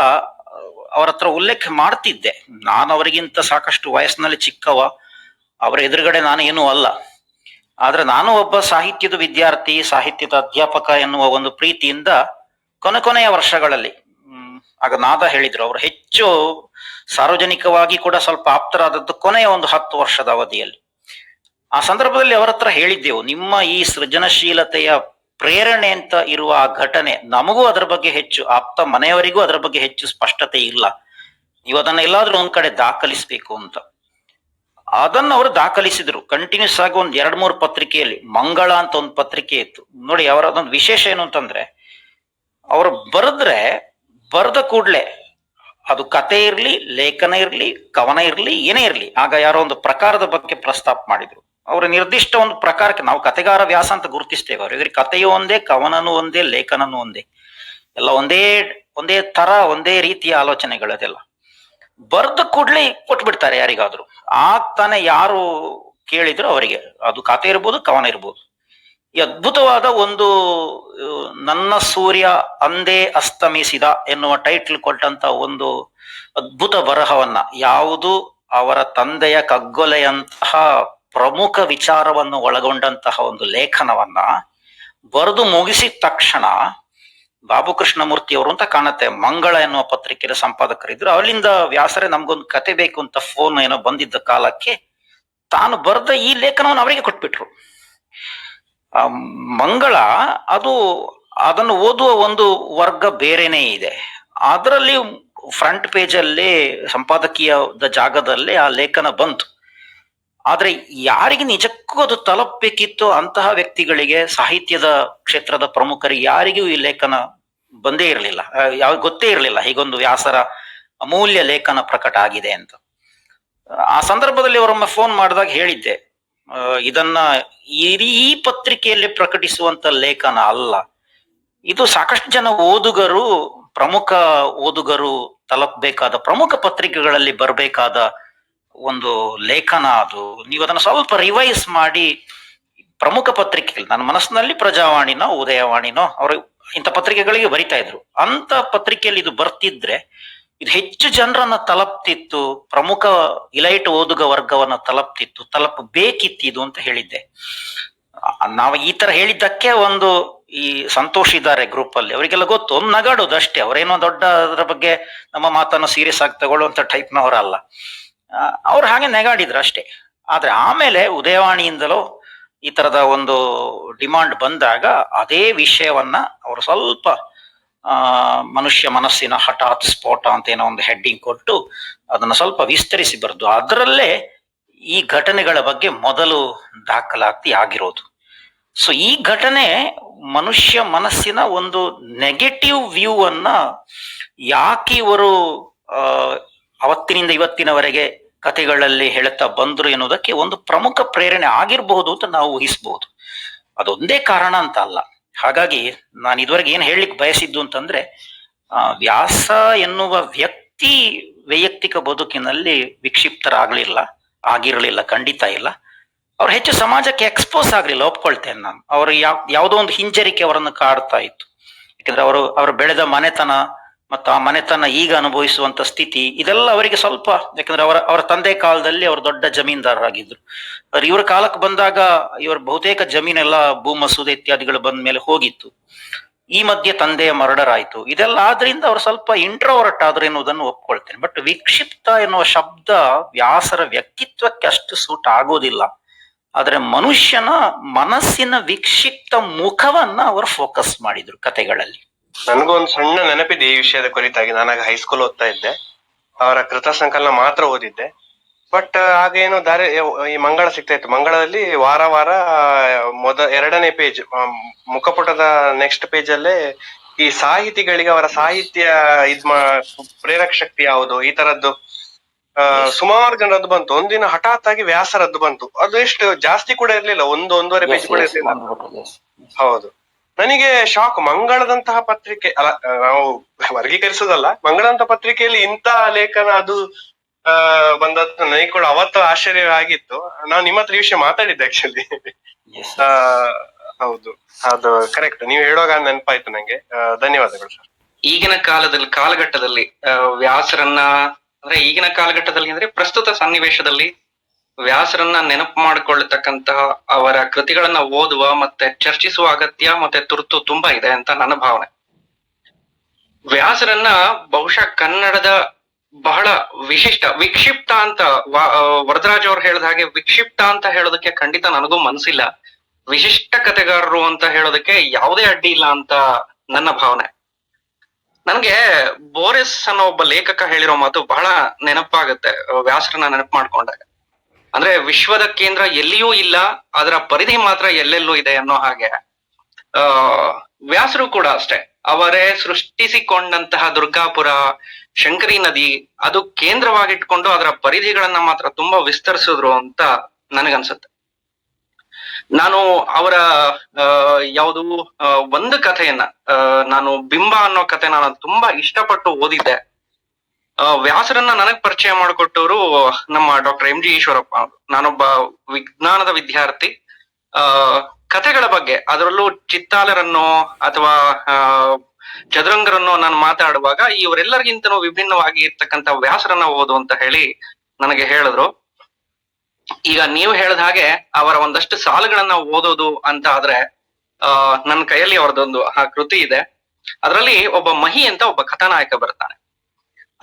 ಅವರ ಹತ್ರ ಉಲ್ಲೇಖ ಮಾಡ್ತಿದ್ದೆ. ನಾನು ಅವರಿಗಿಂತ ಸಾಕಷ್ಟು ವಯಸ್ಸಿನಲ್ಲಿ ಚಿಕ್ಕವ, ಅವರ ಎದುರುಗಡೆ ನಾನು ಏನೂ ಅಲ್ಲ. ಆದ್ರೆ ನಾನು ಒಬ್ಬ ಸಾಹಿತ್ಯದ ವಿದ್ಯಾರ್ಥಿ, ಸಾಹಿತ್ಯದ ಅಧ್ಯಾಪಕ ಎನ್ನುವ ಒಂದು ಪ್ರೀತಿಯಿಂದ ಕೊನೆಯ ವರ್ಷಗಳಲ್ಲಿ, ಆಗ ನಾದ ಹೇಳಿದ್ರು, ಅವರು ಹೆಚ್ಚು ಸಾರ್ವಜನಿಕವಾಗಿ ಕೂಡ ಸ್ವಲ್ಪ ಆಪ್ತರಾದದ್ದು ಕೊನೆಯ ಒಂದು 10 ವರ್ಷದ ಅವಧಿಯಲ್ಲಿ. ಆ ಸಂದರ್ಭದಲ್ಲಿ ಅವರ ಹತ್ರ ಹೇಳಿದ್ದೆವು, ನಿಮ್ಮ ಈ ಸೃಜನಶೀಲತೆಯ ಪ್ರೇರಣೆ ಅಂತ ಇರುವ ಆ ಘಟನೆ ನಮಗೂ ಅದರ ಬಗ್ಗೆ ಹೆಚ್ಚು, ಆಪ್ತ ಮನೆಯವರಿಗೂ ಅದರ ಬಗ್ಗೆ ಹೆಚ್ಚು ಸ್ಪಷ್ಟತೆ ಇಲ್ಲ, ನೀವು ಅದನ್ನ ಎಲ್ಲಾದ್ರೂ ಒಂದ್ ಕಡೆ ದಾಖಲಿಸ್ಬೇಕು ಅಂತ. ಅದನ್ನ ಅವರು ದಾಖಲಿಸಿದ್ರು. ಕಂಟಿನ್ಯೂಸ್ ಆಗಿ ಒಂದ್ 2-3 ಪತ್ರಿಕೆಯಲ್ಲಿ, ಮಂಗಳ ಅಂತ ಒಂದು ಪತ್ರಿಕೆ ಇತ್ತು ನೋಡಿ. ಅವರದೊಂದು ವಿಶೇಷ ಏನು ಅಂತಂದ್ರೆ, ಅವರು ಬರೆದ ಕೂಡ್ಲೆ ಅದು ಕತೆ ಇರ್ಲಿ, ಲೇಖನ ಇರ್ಲಿ, ಕವನ ಇರ್ಲಿ, ಏನೇ ಇರ್ಲಿ, ಆಗ ಯಾರೋ ಒಂದು ಪ್ರಕಾರದ ಬಗ್ಗೆ ಪ್ರಸ್ತಾಪ ಮಾಡಿದ್ರು. ಅವರು ನಿರ್ದಿಷ್ಟ ಒಂದು ಪ್ರಕಾರಕ್ಕೆ, ನಾವು ಕತೆಗಾರ ವ್ಯಾಸ ಅಂತ ಗುರುತಿಸ್ತೇವೆ, ಅವ್ರಿಗೆ ಕಥೆಯೂ ಒಂದೇ, ಕವನನೂ ಒಂದೇ, ಲೇಖನನೂ ಒಂದೇ, ಎಲ್ಲ ಒಂದೇ ತರ, ಒಂದೇ ರೀತಿಯ ಆಲೋಚನೆಗಳದೆಲ್ಲ. ಬರೆದ ಕೂಡ್ಲೆ ಕೊಟ್ಬಿಡ್ತಾರೆ ಯಾರಿಗಾದ್ರು, ಆಗ್ತಾನೆ ಯಾರು ಕೇಳಿದ್ರು ಅವರಿಗೆ, ಅದು ಕತೆ ಇರ್ಬೋದು, ಕವನ ಇರ್ಬೋದು. ಈ ಅದ್ಭುತವಾದ ಒಂದು ನನ್ನ ಸೂರ್ಯ ಅಂದೇ ಅಸ್ತಮಿಸಿದ ಎನ್ನುವ ಟೈಟ್ಲ್ ಕೊಟ್ಟಂತ ಒಂದು ಅದ್ಭುತ ಬರಹವನ್ನ, ಯಾವುದು ಅವರ ತಂದೆಯ ಕಗ್ಗೊಲೆಯಂತಹ ಪ್ರಮುಖ ವಿಚಾರವನ್ನು ಒಳಗೊಂಡಂತಹ ಒಂದು ಲೇಖನವನ್ನ ಬರೆದು ಮುಗಿಸಿದ ತಕ್ಷಣ ಬಾಬು ಕೃಷ್ಣಮೂರ್ತಿ ಅವರು ಅಂತ ಕಾಣುತ್ತೆ, ಮಂಗಳ ಎನ್ನುವ ಪತ್ರಿಕೆಯ ಸಂಪಾದಕರಿದ್ರು, ಅಲ್ಲಿಂದ ವ್ಯಾಸರೇ ನಮ್ಗೊಂದು ಕತೆ ಬೇಕು ಅಂತ ಫೋನ್ ಏನೋ ಬಂದಿದ್ದ ಕಾಲಕ್ಕೆ ತಾನು ಬರೆದ ಈ ಲೇಖನವನ್ನು ಅವರಿಗೆ ಕೊಟ್ಬಿಟ್ರು. ಮಂಗಳ ಅದನ್ನು ಓದುವ ಒಂದು ವರ್ಗ ಬೇರೆನೇ ಇದೆ. ಅದರಲ್ಲಿ ಫ್ರಂಟ್ ಪೇಜ್ ಅಲ್ಲಿ ಸಂಪಾದಕೀಯದ ಜಾಗದಲ್ಲಿ ಆ ಲೇಖನ ಬಂತು. ಆದ್ರೆ ಯಾರಿಗೆ ನಿಜಕ್ಕೂ ಅದು ತಲುಪಬೇಕಿತ್ತು ಅಂತಹ ವ್ಯಕ್ತಿಗಳಿಗೆ, ಸಾಹಿತ್ಯದ ಕ್ಷೇತ್ರದ ಪ್ರಮುಖರಿಗೆ ಯಾರಿಗೂ ಈ ಲೇಖನ ಬಂದೇ ಇರಲಿಲ್ಲ, ಗೊತ್ತೇ ಇರಲಿಲ್ಲ ಹೀಗೊಂದು ವ್ಯಾಸರ ಅಮೂಲ್ಯ ಲೇಖನ ಪ್ರಕಟ ಆಗಿದೆ ಅಂತ. ಆ ಸಂದರ್ಭದಲ್ಲಿ ಅವರೊಮ್ಮೆ ಫೋನ್ ಮಾಡಿದಾಗ ಹೇಳಿದ್ದೆ, ಇದನ್ನ ಈ ಪತ್ರಿಕೆಯಲ್ಲಿ ಪ್ರಕಟಿಸುವಂತ ಲೇಖನ ಅಲ್ಲ, ಇದು ಸಾಕಷ್ಟು ಜನ ಪ್ರಮುಖ ಓದುಗರು ತಲುಪಬೇಕಾದ, ಪ್ರಮುಖ ಪತ್ರಿಕೆಗಳಲ್ಲಿ ಬರಬೇಕಾದ ಒಂದು ಲೇಖನ. ಅದು ನೀವು ಅದನ್ನ ಸ್ವಲ್ಪ ರಿವೈಸ್ ಮಾಡಿ ಪ್ರಮುಖ ಪತ್ರಿಕೆಗಳು, ನನ್ನ ಮನಸ್ಸಿನಲ್ಲಿ ಪ್ರಜಾವಾಣಿನೋ ಉದಯವಾಣಿನೋ ಅವರು ಇಂಥ ಪತ್ರಿಕೆಗಳಿಗೆ ಬರಿತಾ ಇದ್ರು, ಅಂತ ಪತ್ರಿಕೆಯಲ್ಲಿ ಇದು ಬರ್ತಿದ್ರೆ ಇದು ಹೆಚ್ಚು ಜನರನ್ನ ತಲುಪ್ತಿತ್ತು, ಪ್ರಮುಖ ಇಲೈಟ್ ಓದುಗ ವರ್ಗವನ್ನ ತಲುಪಬೇಕಿತ್ತು ಅಂತ ಹೇಳಿದ್ದೆ. ನಾವು ಈ ತರ ಹೇಳಿದ್ದಕ್ಕೆ ಒಂದು ಈ ಸಂತೋಷ್ ಇದ್ದಾರೆ ಗ್ರೂಪ್ ಅಲ್ಲಿ, ಅವರಿಗೆಲ್ಲ ಗೊತ್ತು, ಒಂದು ನಗಾಡೋದು ಅಷ್ಟೇ, ಅವರೇನೋ ದೊಡ್ಡ ಅದರ ಬಗ್ಗೆ ನಮ್ಮ ಮಾತನ್ನು ಸೀರಿಯಸ್ ಆಗಿ ತಗೊಳ್ಳುವಂತ ಟೈಪ್ನವರಲ್ಲ. ಅವ್ರು ಹಾಗೆ ನೆಗಾಡಿದ್ರು ಅಷ್ಟೇ. ಆದ್ರೆ ಆಮೇಲೆ ಉದಯವಾಣಿಯಿಂದಲೋ ಈ ತರದ ಒಂದು ಡಿಮಾಂಡ್ ಬಂದಾಗ ಅದೇ ವಿಷಯವನ್ನ ಅವರು ಸ್ವಲ್ಪ ಮನುಷ್ಯ ಮನಸ್ಸಿನ ಹಠಾತ್ ಸ್ಫೋಟ ಅಂತ ಏನೋ ಒಂದು ಹೆಡ್ಡಿಂಗ್ ಕೊಟ್ಟು ಅದನ್ನ ಸ್ವಲ್ಪ ವಿಸ್ತರಿಸಿ ಬರೆದು, ಅದರಲ್ಲೇ ಈ ಘಟನೆಗಳ ಬಗ್ಗೆ ಮೊದಲು ದಾಖಲಾತಿ ಆಗಿರೋದು. ಸೊ ಈ ಘಟನೆ ಮನುಷ್ಯ ಮನಸ್ಸಿನ ಒಂದು ನೆಗೆಟಿವ್ ವ್ಯೂ ಅನ್ನ ಯಾಕೆ ಇವರು ಅವತ್ತಿನಿಂದ ಇವತ್ತಿನವರೆಗೆ ಕಥೆಗಳಲ್ಲಿ ಹೇಳುತ್ತಾ ಬಂದ್ರು ಎನ್ನುವುದಕ್ಕೆ ಒಂದು ಪ್ರಮುಖ ಪ್ರೇರಣೆ ಆಗಿರಬಹುದು ಅಂತ ನಾವು ಊಹಿಸಬಹುದು. ಅದೊಂದೇ ಕಾರಣ ಅಂತ ಅಲ್ಲ. ಹಾಗಾಗಿ ನಾನು ಇದುವರೆಗೆ ಏನ್ ಹೇಳಲಿಕ್ಕೆ ಬಯಸಿದ್ದು ಅಂತಂದ್ರೆ, ವ್ಯಾಸ ಎನ್ನುವ ವ್ಯಕ್ತಿ ವೈಯಕ್ತಿಕ ಬದುಕಿನಲ್ಲಿ ವಿಕ್ಷಿಪ್ತರಾಗ್ಲಿಲ್ಲ. ಆಗಿರಲಿಲ್ಲ, ಖಂಡಿತ ಇಲ್ಲ. ಅವ್ರು ಹೆಚ್ಚು ಸಮಾಜಕ್ಕೆ ಎಕ್ಸ್ಪೋಸ್ ಆಗ್ಲಿಲ್ಲ, ಒಪ್ಕೊಳ್ತೇನೆ ನಾನು. ಅವರು ಯಾವುದೋ ಒಂದು ಹಿಂಜರಿಕೆ ಅವರನ್ನು ಕಾಡ್ತಾ ಇತ್ತು. ಯಾಕಂದ್ರೆ ಅವರು ಬೆಳೆದ ಮನೆತನ ಮತ್ತು ಆ ಮನೆತನ ಈಗ ಅನುಭವಿಸುವಂತ ಸ್ಥಿತಿ ಇದೆಲ್ಲ ಅವರಿಗೆ ಸ್ವಲ್ಪ, ಯಾಕಂದ್ರೆ ಅವರ ತಂದೆ ಕಾಲದಲ್ಲಿ ಅವರು ದೊಡ್ಡ ಜಮೀನ್ದಾರರಾಗಿದ್ರು. ಇವರ ಕಾಲಕ್ಕೆ ಬಂದಾಗ ಇವರ ಬಹುತೇಕ ಜಮೀನೆಲ್ಲ ಭೂ ಮಸೂದೆ ಇತ್ಯಾದಿಗಳು ಬಂದ ಮೇಲೆ ಹೋಗಿತ್ತು. ಈ ಮಧ್ಯೆ ತಂದೆಯ ಮರ್ಡರ್ ಆಯ್ತು. ಇದೆಲ್ಲ ಆದ್ರಿಂದ ಅವರು ಸ್ವಲ್ಪ ಇಂಟ್ರೋವರ್ಟ್ ಆದ್ರು ಎನ್ನುವುದನ್ನು ಒಪ್ಕೊಳ್ತೇನೆ. ಬಟ್ ವಿಕ್ಷಿಪ್ತ ಎನ್ನುವ ಶಬ್ದ ವ್ಯಾಸರ ವ್ಯಕ್ತಿತ್ವಕ್ಕೆ ಅಷ್ಟು ಸೂಟ್ ಆಗೋದಿಲ್ಲ. ಆದ್ರೆ ಮನುಷ್ಯನ ಮನಸ್ಸಿನ ವಿಕ್ಷಿಪ್ತ ಮುಖವನ್ನ ಅವರು ಫೋಕಸ್ ಮಾಡಿದ್ರು ಕತೆಗಳಲ್ಲಿ. ನನಗೊಂದು ಸಣ್ಣ ನೆನಪಿದೆ ಈ ವಿಷಯದ ಕುರಿತಾಗಿ. ನಾನಾಗ ಹೈಸ್ಕೂಲ್ ಓದ್ತಾ ಇದ್ದೆ, ಅವರ ಕೃತ ಸಂಕಲನ ಮಾತ್ರ ಓದಿದ್ದೆ. ಬಟ್ ಆಗೇನು ಈ ಮಂಗಳ ಸಿಗ್ತಾ ಇತ್ತು. ಮಂಗಳದಲ್ಲಿ ವಾರ ವಾರ ಎರಡನೇ ಪೇಜ್ ಮುಖಪುಟದ ನೆಕ್ಸ್ಟ್ ಪೇಜ್ ಅಲ್ಲೇ ಈ ಸಾಹಿತಿಗಳಿಗೆ ಅವರ ಸಾಹಿತ್ಯ ಪ್ರೇರಕ ಶಕ್ತಿ ಯಾವುದು ಈ ತರದ್ದು ಸುಮಾರು ಜನರದ್ದು ಬಂತು. ಒಂದಿನ ಹಠಾತ್ ಆಗಿ ವ್ಯಾಸರದ್ದು ಬಂತು. ಅದು ಎಷ್ಟು ಜಾಸ್ತಿ ಕೂಡ ಇರ್ಲಿಲ್ಲ, ಒಂದೂವರೆ ಪೇಜ್ ಕೂಡ ಇರ್ಲಿಲ್ಲ. ಹೌದು, ನನಗೆ ಶಾಕ್. ಮಂಗಳದಂತಹ ಪತ್ರಿಕೆ ಅಲ್ಲ, ನಾವು ವರ್ಗೀಕರಿಸೋದಲ್ಲ, ಮಂಗಳದಂತಹ ಪತ್ರಿಕೆಯಲ್ಲಿ ಇಂಥ ಲೇಖನ ಅದು ಬಂದದ್ದು ನನಗೆ ಕೂಡ ಅವತ್ತು ಆಶ್ಚರ್ಯ ಆಗಿತ್ತು. ನಾನು ನಿಮ್ಮ ಹತ್ರ ಈ ವಿಷಯ ಮಾತಾಡಿದ್ದೆ ಆಕ್ಚುಲಿ. ಹೌದು, ಅದು ಕರೆಕ್ಟ್. ನೀವು ಹೇಳುವಾಗ ನೆನಪಾಯ್ತು ನಂಗೆ. ಧನ್ಯವಾದಗಳು ಸರ್. ಈಗಿನ ಕಾಲಘಟ್ಟದಲ್ಲಿ ವ್ಯಾಸರನ್ನ ಅಂದ್ರೆ ಈಗಿನ ಕಾಲಘಟ್ಟದಲ್ಲಿ ಅಂದ್ರೆ ಪ್ರಸ್ತುತ ಸನ್ನಿವೇಶದಲ್ಲಿ ವ್ಯಾಸರನ್ನ ನೆನಪು ಮಾಡಿಕೊಳ್ಳತಕ್ಕಂತಹ ಅವರ ಕೃತಿಗಳನ್ನ ಓದುವ ಮತ್ತೆ ಚರ್ಚಿಸುವ ಅಗತ್ಯ ಮತ್ತೆ ತುರ್ತು ತುಂಬಾ ಇದೆ ಅಂತ ನನ್ನ ಭಾವನೆ. ವ್ಯಾಸರನ್ನ ಬಹುಶಃ ಕನ್ನಡದ ಬಹಳ ವಿಕ್ಷಿಪ್ತ ಅಂತ ವರದರಾಜ್ ಅವ್ರು ಹೇಳಿದ ಹಾಗೆ ವಿಕ್ಷಿಪ್ತ ಅಂತ ಹೇಳೋದಕ್ಕೆ ಖಂಡಿತ ನನಗೂ ಮನಸ್ಸಿಲ್ಲ. ವಿಶಿಷ್ಟ ಕಥೆಗಾರರು ಅಂತ ಹೇಳೋದಕ್ಕೆ ಯಾವುದೇ ಅಡ್ಡಿ ಇಲ್ಲ ಅಂತ ನನ್ನ ಭಾವನೆ. ನನ್ಗೆ ಬೋರೆಸ್ ಅನ್ನೋ ಒಬ್ಬ ಲೇಖಕ ಹೇಳಿರೋ ಮಾತು ಬಹಳ ನೆನಪಾಗುತ್ತೆ ವ್ಯಾಸರನ್ನ ನೆನಪು ಮಾಡ್ಕೊಂಡಾಗ. ಅಂದ್ರೆ ವಿಶ್ವದ ಕೇಂದ್ರ ಎಲ್ಲಿಯೂ ಇಲ್ಲ, ಅದರ ಪರಿಧಿ ಮಾತ್ರ ಎಲ್ಲೆಲ್ಲೂ ಇದೆ ಅನ್ನೋ ಹಾಗೆ ವ್ಯಾಸರು ಕೂಡ ಅಷ್ಟೇ. ಅವರೇ ಸೃಷ್ಟಿಸಿಕೊಂಡಂತಹ ದುರ್ಗಾಪುರ, ಶಂಕರಿ ನದಿ ಅದು ಕೇಂದ್ರವಾಗಿಟ್ಕೊಂಡು ಅದರ ಪರಿಧಿಗಳನ್ನ ಮಾತ್ರ ತುಂಬಾ ವಿಸ್ತರಿಸಿದ್ರು ಅಂತ ನನಗನ್ಸುತ್ತೆ. ನಾನು ಅವರ ಯಾವುದು ಒಂದು ಕಥೆಯನ್ನ ನಾನು ಬಿಂಬ ಅನ್ನೋ ಕಥೆ ನಾನು ತುಂಬಾ ಇಷ್ಟಪಟ್ಟು ಓದಿದ್ದೆ. ವ್ಯಾಸರನ್ನ ನನಗ್ ಪರಿಚಯ ಮಾಡಿಕೊಟ್ಟವರು ನಮ್ಮ ಡಾಕ್ಟರ್ ಎಂ ಜಿ ಈಶ್ವರಪ್ಪ. ನಾನೊಬ್ಬ ವಿಜ್ಞಾನದ ವಿದ್ಯಾರ್ಥಿ. ಕಥೆಗಳ ಬಗ್ಗೆ, ಅದರಲ್ಲೂ ಚಿತ್ತಾಲರನ್ನೋ ಅಥವಾ ಚದುರಂಗರನ್ನೋ ನಾನು ಮಾತಾಡುವಾಗ ಇವರೆಲ್ಲರಿಗಿಂತನೂ ವಿಭಿನ್ನವಾಗಿ ಇರ್ತಕ್ಕಂಥ ವ್ಯಾಸರನ್ನ ಓದು ಅಂತ ಹೇಳಿ ನನಗೆ ಹೇಳಿದ್ರು. ಈಗ ನೀವು ಹೇಳಿದ ಹಾಗೆ ಅವರ ಒಂದಷ್ಟು ಸಾಲುಗಳನ್ನ ಓದೋದು ಅಂತ ಆದ್ರೆ ನನ್ನ ಕೈಯಲ್ಲಿ ಅವ್ರದ್ದೊಂದು ಆ ಕೃತಿ ಇದೆ. ಅದರಲ್ಲಿ ಒಬ್ಬ ಮಹಿ ಅಂತ ಒಬ್ಬ ಕಥಾನಾಯಕ ಬರ್ತಾನೆ.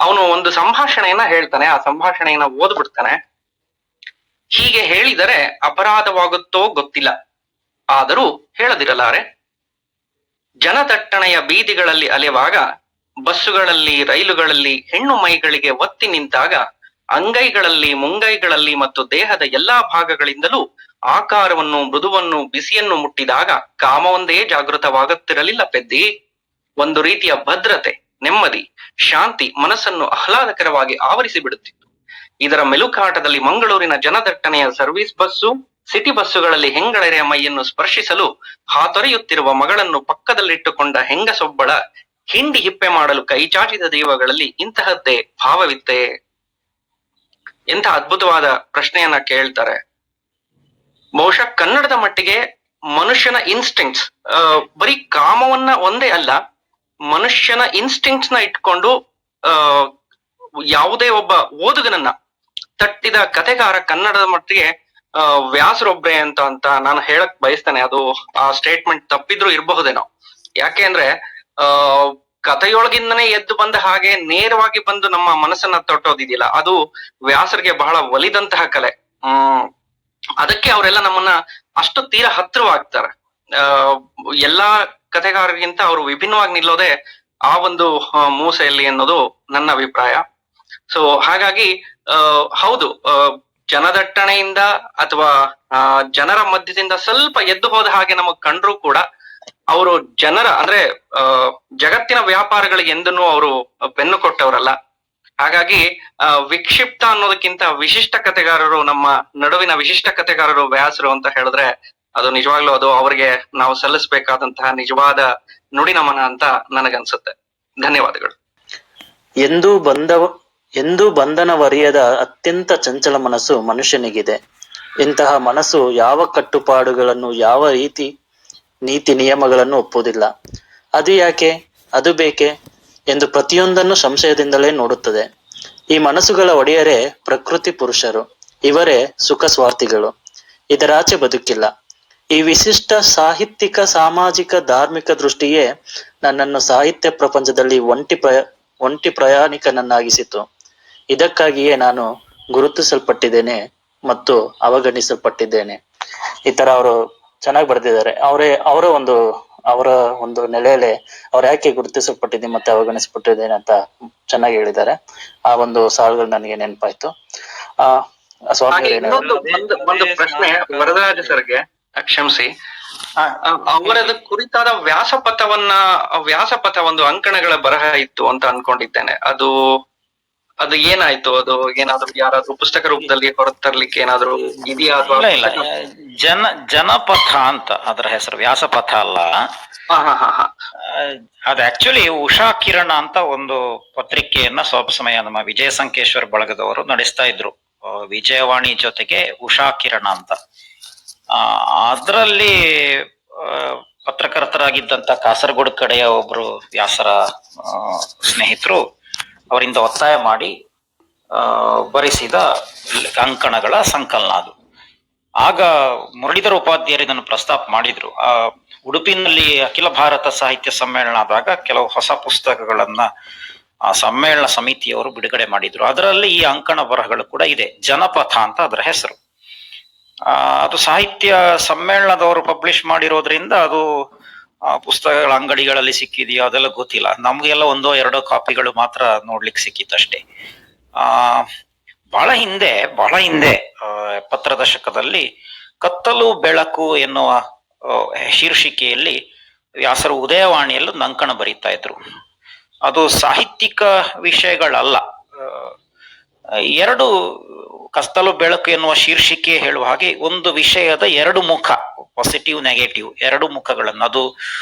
ಅವನು ಒಂದು ಸಂಭಾಷಣೆಯನ್ನ ಹೇಳ್ತಾನೆ, ಆ ಸಂಭಾಷಣೆಯನ್ನ ಓದ್ಬಿಡ್ತಾನೆ. ಹೀಗೆ ಹೇಳಿದರೆ ಅಪರಾಧವಾಗುತ್ತೋ ಗೊತ್ತಿಲ್ಲ, ಆದರೂ ಹೇಳದಿರಲಾರೆ. ಜನದಟ್ಟಣೆಯ ಬೀದಿಗಳಲ್ಲಿ ಅಲೆವಾಗ, ಬಸ್ಸುಗಳಲ್ಲಿ ರೈಲುಗಳಲ್ಲಿ ಹೆಣ್ಣು ಮೈಗಳಿಗೆ ಒತ್ತಿ ನಿಂತಾಗ ಅಂಗೈಗಳಲ್ಲಿ ಮುಂಗೈಗಳಲ್ಲಿ ಮತ್ತು ದೇಹದ ಎಲ್ಲಾ ಭಾಗಗಳಿಂದಲೂ ಆಕಾರವನ್ನು ಮೃದುವನ್ನು ಬಿಸಿಯನ್ನು ಮುಟ್ಟಿದಾಗ ಕಾಮವೊಂದೇ ಜಾಗೃತವಾಗುತ್ತಿರಲಿಲ್ಲ ಪೆದ್ದಿ. ಒಂದು ರೀತಿಯ ಭದ್ರತೆ, ನೆಮ್ಮದಿ, ಶಾಂತಿ ಮನಸ್ಸನ್ನು ಆಹ್ಲಾದಕರವಾಗಿ ಆವರಿಸಿ ಬಿಡುತ್ತಿತ್ತು. ಇದರ ಮೆಲುಕಾಟದಲ್ಲಿ ಮಂಗಳೂರಿನ ಜನದಟ್ಟಣೆಯ ಸರ್ವಿಸ್ ಬಸ್ಸು, ಸಿಟಿ ಬಸ್ಸುಗಳಲ್ಲಿ ಹೆಂಗಳೆರೆಯ ಮೈಯನ್ನು ಸ್ಪರ್ಶಿಸಲು ಹಾತೊರೆಯುತ್ತಿರುವ ಮಗಳನ್ನು ಪಕ್ಕದಲ್ಲಿಟ್ಟುಕೊಂಡ ಹೆಂಗಸೊಬ್ಬಳ ಹಿಂಡಿ ಹಿಪ್ಪೆ ಮಾಡಲು ಕೈಚಾಚಿದ ದೈವಗಳಲ್ಲಿ ಇಂತಹದ್ದೇ ಭಾವವಿತ್ತೆ. ಎಂಥ ಅದ್ಭುತವಾದ ಪ್ರಶ್ನೆಯನ್ನ ಕೇಳ್ತಾರೆ. ಬಹುಶಃ ಕನ್ನಡದ ಮಟ್ಟಿಗೆ ಮನುಷ್ಯನ ಇನ್ಸ್ಟಿಂಕ್ಟ್ಸ್, ಬರೀ ಕಾಮವನ್ನ ಒಂದೇ ಅಲ್ಲ, ಮನುಷ್ಯನ ಇನ್ಸ್ಟಿಂಕ್ಟ್ಸ್ ನ ಇಟ್ಕೊಂಡು ಯಾವುದೇ ಒಬ್ಬ ಓದುಗನನ್ನ ತಟ್ಟಿದ ಕಥೆಗಾರ ಕನ್ನಡದ ಮಟ್ಟಿಗೆ ವ್ಯಾಸರೊಬ್ರೆ ಅಂತ ನಾನು ಹೇಳಕ್ ಬಯಸ್ತೇನೆ. ಅದು ಆ ಸ್ಟೇಟ್ಮೆಂಟ್ ತಪ್ಪಿದ್ರು ಇರಬಹುದೇನೋ. ಯಾಕೆ ಅಂದ್ರೆ ಕಥೆಯೊಳಗಿಂದನೇ ಎದ್ದು ಬಂದ ಹಾಗೆ ನೇರವಾಗಿ ಬಂದು ನಮ್ಮ ಮನಸ್ಸನ್ನ ತೊಟ್ಟೋದಿದೆಯಲ್ಲ, ಅದು ವ್ಯಾಸರಿಗೆ ಬಹಳ ಒಲಿದಂತಹ ಕಲೆ. ಅದಕ್ಕೆ ಅವರೆಲ್ಲ ನಮ್ಮನ್ನ ಅಷ್ಟು ತೀರಾ ಹತ್ರವಾಗ್ತಾರೆ. ಎಲ್ಲಾ ಕಥೆಗಾರರಿಗಿಂತ ಅವರು ವಿಭಿನ್ನವಾಗಿ ನಿಲ್ಲೋದೆ ಆ ಒಂದು ಮೂಸೆಯಲ್ಲಿ ಅನ್ನೋದು ನನ್ನ ಅಭಿಪ್ರಾಯ. ಸೊ ಹಾಗಾಗಿ ಹೌದು, ಜನದಟ್ಟಣೆಯಿಂದ ಅಥವಾ ಜನರ ಮಧ್ಯದಿಂದ ಸ್ವಲ್ಪ ಎದ್ದು ಹೋದ ಹಾಗೆ ನಮಗ್ ಕಂಡ್ರು ಕೂಡ ಅವರು ಜನರ ಅಂದ್ರೆ ಜಗತ್ತಿನ ವ್ಯಾಪಾರಗಳಿಗೆ ಎಂದೂ ಅವರು ಬೆನ್ನು ಕೊಟ್ಟವರಲ್ಲ. ಹಾಗಾಗಿ ವಿಕ್ಷಿಪ್ತ ಅನ್ನೋದಕ್ಕಿಂತ ವಿಶಿಷ್ಟ ಕಥೆಗಾರರು, ನಮ್ಮ ನಡುವಿನ ವಿಶಿಷ್ಟ ಕಥೆಗಾರರು ವ್ಯಾಸರು ಅಂತ ಹೇಳಿದ್ರೆ ಅದು ನಿಜವಾಗ್ಲೂ ಅದು ಅವರಿಗೆ ನಾವು ಸಲ್ಲಿಸಬೇಕಾದಂತಹ ನಿಜವಾದ ನುಡಿ ನಮನ ಅಂತ ನನಗನ್ಸುತ್ತೆ. ಧನ್ಯವಾದಗಳು. ಎಂದೂ ಬಂಧನವರಿಯದ ಅತ್ಯಂತ ಚಂಚಲ ಮನಸ್ಸು ಮನುಷ್ಯನಿಗಿದೆ. ಇಂತಹ ಮನಸ್ಸು ಯಾವ ಕಟ್ಟುಪಾಡುಗಳನ್ನು, ಯಾವ ನೀತಿ ನಿಯಮಗಳನ್ನು ಒಪ್ಪುವುದಿಲ್ಲ. ಅದು ಯಾಕೆ, ಅದು ಬೇಕೆ ಎಂದು ಪ್ರತಿಯೊಂದನ್ನು ಸಂಶಯದಿಂದಲೇ ನೋಡುತ್ತದೆ. ಈ ಮನಸ್ಸುಗಳ ಒಡೆಯರೇ ಪ್ರಕೃತಿ ಪುರುಷರು. ಇವರೇ ಸುಖ ಸ್ವಾರ್ಥಿಗಳು. ಇದರಾಚೆ ಬದುಕಿಲ್ಲ. ಈ ವಿಶಿಷ್ಟ ಸಾಹಿತ್ಯಿಕ, ಸಾಮಾಜಿಕ, ಧಾರ್ಮಿಕ ದೃಷ್ಟಿಯೇ ನನ್ನನ್ನು ಸಾಹಿತ್ಯ ಪ್ರಪಂಚದಲ್ಲಿ ಒಂಟಿ ಪ್ರಯಾಣಿಕನನ್ನಾಗಿಸಿತು. ಇದಕ್ಕಾಗಿಯೇ ನಾನು ಗುರುತಿಸಲ್ಪಟ್ಟಿದ್ದೇನೆ ಮತ್ತು ಅವಗಣಿಸಲ್ಪಟ್ಟಿದ್ದೇನೆ. ಈ ತರ ಅವರು ಚೆನ್ನಾಗಿ ಬರೆದಿದ್ದಾರೆ. ಅವರ ಒಂದು ನೆಲೆಯಲ್ಲಿ ಅವ್ರು ಯಾಕೆ ಗುರುತಿಸಲ್ಪಟ್ಟಿದ್ದೀನಿ ಮತ್ತೆ ಅವಗಣಿಸಲ್ಪಟ್ಟಿದ್ದೇನೆ ಅಂತ ಚೆನ್ನಾಗಿ ಹೇಳಿದ್ದಾರೆ. ಆ ಒಂದು ಸಾಲುಗಳು ನನಗೆ ನೆನಪಾಯ್ತು. ಸ್ವಾಮಿ ಹಾಗೆ ಇನ್ನೊಂದು ಒಂದು ಪ್ರಶ್ನೆ ವರದರಾಜ ಸರ್ಗೆ, ಕ್ಷಮಿಸಿ. ಅವರದ ಕುರಿತಾದ ವ್ಯಾಸಪಥ ಒಂದು ಅಂಕಣಗಳ ಬರಹ ಇತ್ತು ಅಂತ ಅನ್ಕೊಂಡಿದ್ದೇನೆ. ಅದು ಏನಾಯ್ತು? ಅದು ಏನಾದ್ರು ಯಾರಾದ್ರೂ ಪುಸ್ತಕ ರೂಪದಲ್ಲಿ ಹೊರತರ್ಲಿಕ್ಕೆ ಏನಾದ್ರು ಇದೆಯಾ? ಇಲ್ಲ, ಜನಪಥ ಅಂತ ಅದರ ಹೆಸರು, ವ್ಯಾಸಪಥ ಅಲ್ಲ. ಅದು ಆಕ್ಚುಲಿ ಉಷಾ ಕಿರಣ ಅಂತ ಒಂದು ಪತ್ರಿಕೆಯನ್ನ ಸ್ವಲ್ಪ ಸಮಯ ನಮ್ಮ ವಿಜಯ ಸಂಕೇಶ್ವರ ಬಳಗದವರು ನಡೆಸ್ತಾ ಇದ್ರು, ವಿಜಯವಾಣಿ ಜೊತೆಗೆ ಉಷಾ ಕಿರಣ ಅಂತ. ಅದರಲ್ಲಿ ಪತ್ರಕರ್ತರಾಗಿದ್ದಂತ ಕಾಸರಗೋಡು ಕಡೆಯ ಒಬ್ರು ವ್ಯಾಸರ ಸ್ನೇಹಿತರು ಅವರಿಂದ ಒತ್ತಾಯ ಮಾಡಿ ಬರೆಸಿದ ಅಂಕಣಗಳ ಸಂಕಲನ ಅದು. ಆಗ ಮುರಳೀಧರ ಉಪಾಧ್ಯಾಯರು ಇದನ್ನು ಪ್ರಸ್ತಾಪ ಮಾಡಿದ್ರು. ಉಡುಪಿನಲ್ಲಿ ಅಖಿಲ ಭಾರತ ಸಾಹಿತ್ಯ ಸಮ್ಮೇಳನ ಆದಾಗ ಕೆಲವು ಹೊಸ ಪುಸ್ತಕಗಳನ್ನ ಆ ಸಮ್ಮೇಳನ ಸಮಿತಿಯವರು ಬಿಡುಗಡೆ ಮಾಡಿದ್ರು. ಅದರಲ್ಲಿ ಈ ಅಂಕಣ ಬರಹಗಳು ಕೂಡ ಇದೆ. ಜನಪಥ ಅಂತ ಅದರ ಹೆಸರು. ಅದು ಸಾಹಿತ್ಯ ಸಮ್ಮೇಳನದವರು ಪಬ್ಲಿಷ್ ಮಾಡಿರೋದ್ರಿಂದ ಅದು ಪುಸ್ತಕಗಳ ಅಂಗಡಿಗಳಲ್ಲಿ ಸಿಕ್ಕಿದೆಯೋ ಅದೆಲ್ಲ ಗೊತ್ತಿಲ್ಲ. ನಮ್ಗೆಲ್ಲ ಒಂದೋ ಎರಡೋ ಕಾಪಿಗಳು ಮಾತ್ರ ನೋಡ್ಲಿಕ್ಕೆ ಸಿಕ್ಕಿತ್ತಷ್ಟೇ. ಬಹಳ ಹಿಂದೆ 70ರ ದಶಕದಲ್ಲಿ ಕತ್ತಲು ಬೆಳಕು ಎನ್ನುವ ಶೀರ್ಷಿಕೆಯಲ್ಲಿ ವ್ಯಾಸರು ಉದಯವಾಣಿಯಲ್ಲೂ ಒಂದು ಅಂಕಣ ಬರೀತಾ ಇದ್ರು. ಅದು ಸಾಹಿತ್ಯಿಕ ವಿಷಯಗಳಲ್ಲ. ಎರಡು ಕತ್ತಲು ಬೆಳಕು ಎನ್ನುವ ಶೀರ್ಷಿಕೆ ಹೇಳುವ ಹಾಗೆ ಒಂದು ವಿಷಯದ ಎರಡು ಮುಖ, ಪಾಸಿಟಿವ್ ನೆಗೆಟಿವ್ ಎರಡು ಮುಖಗಳನ್ನು, ಅದು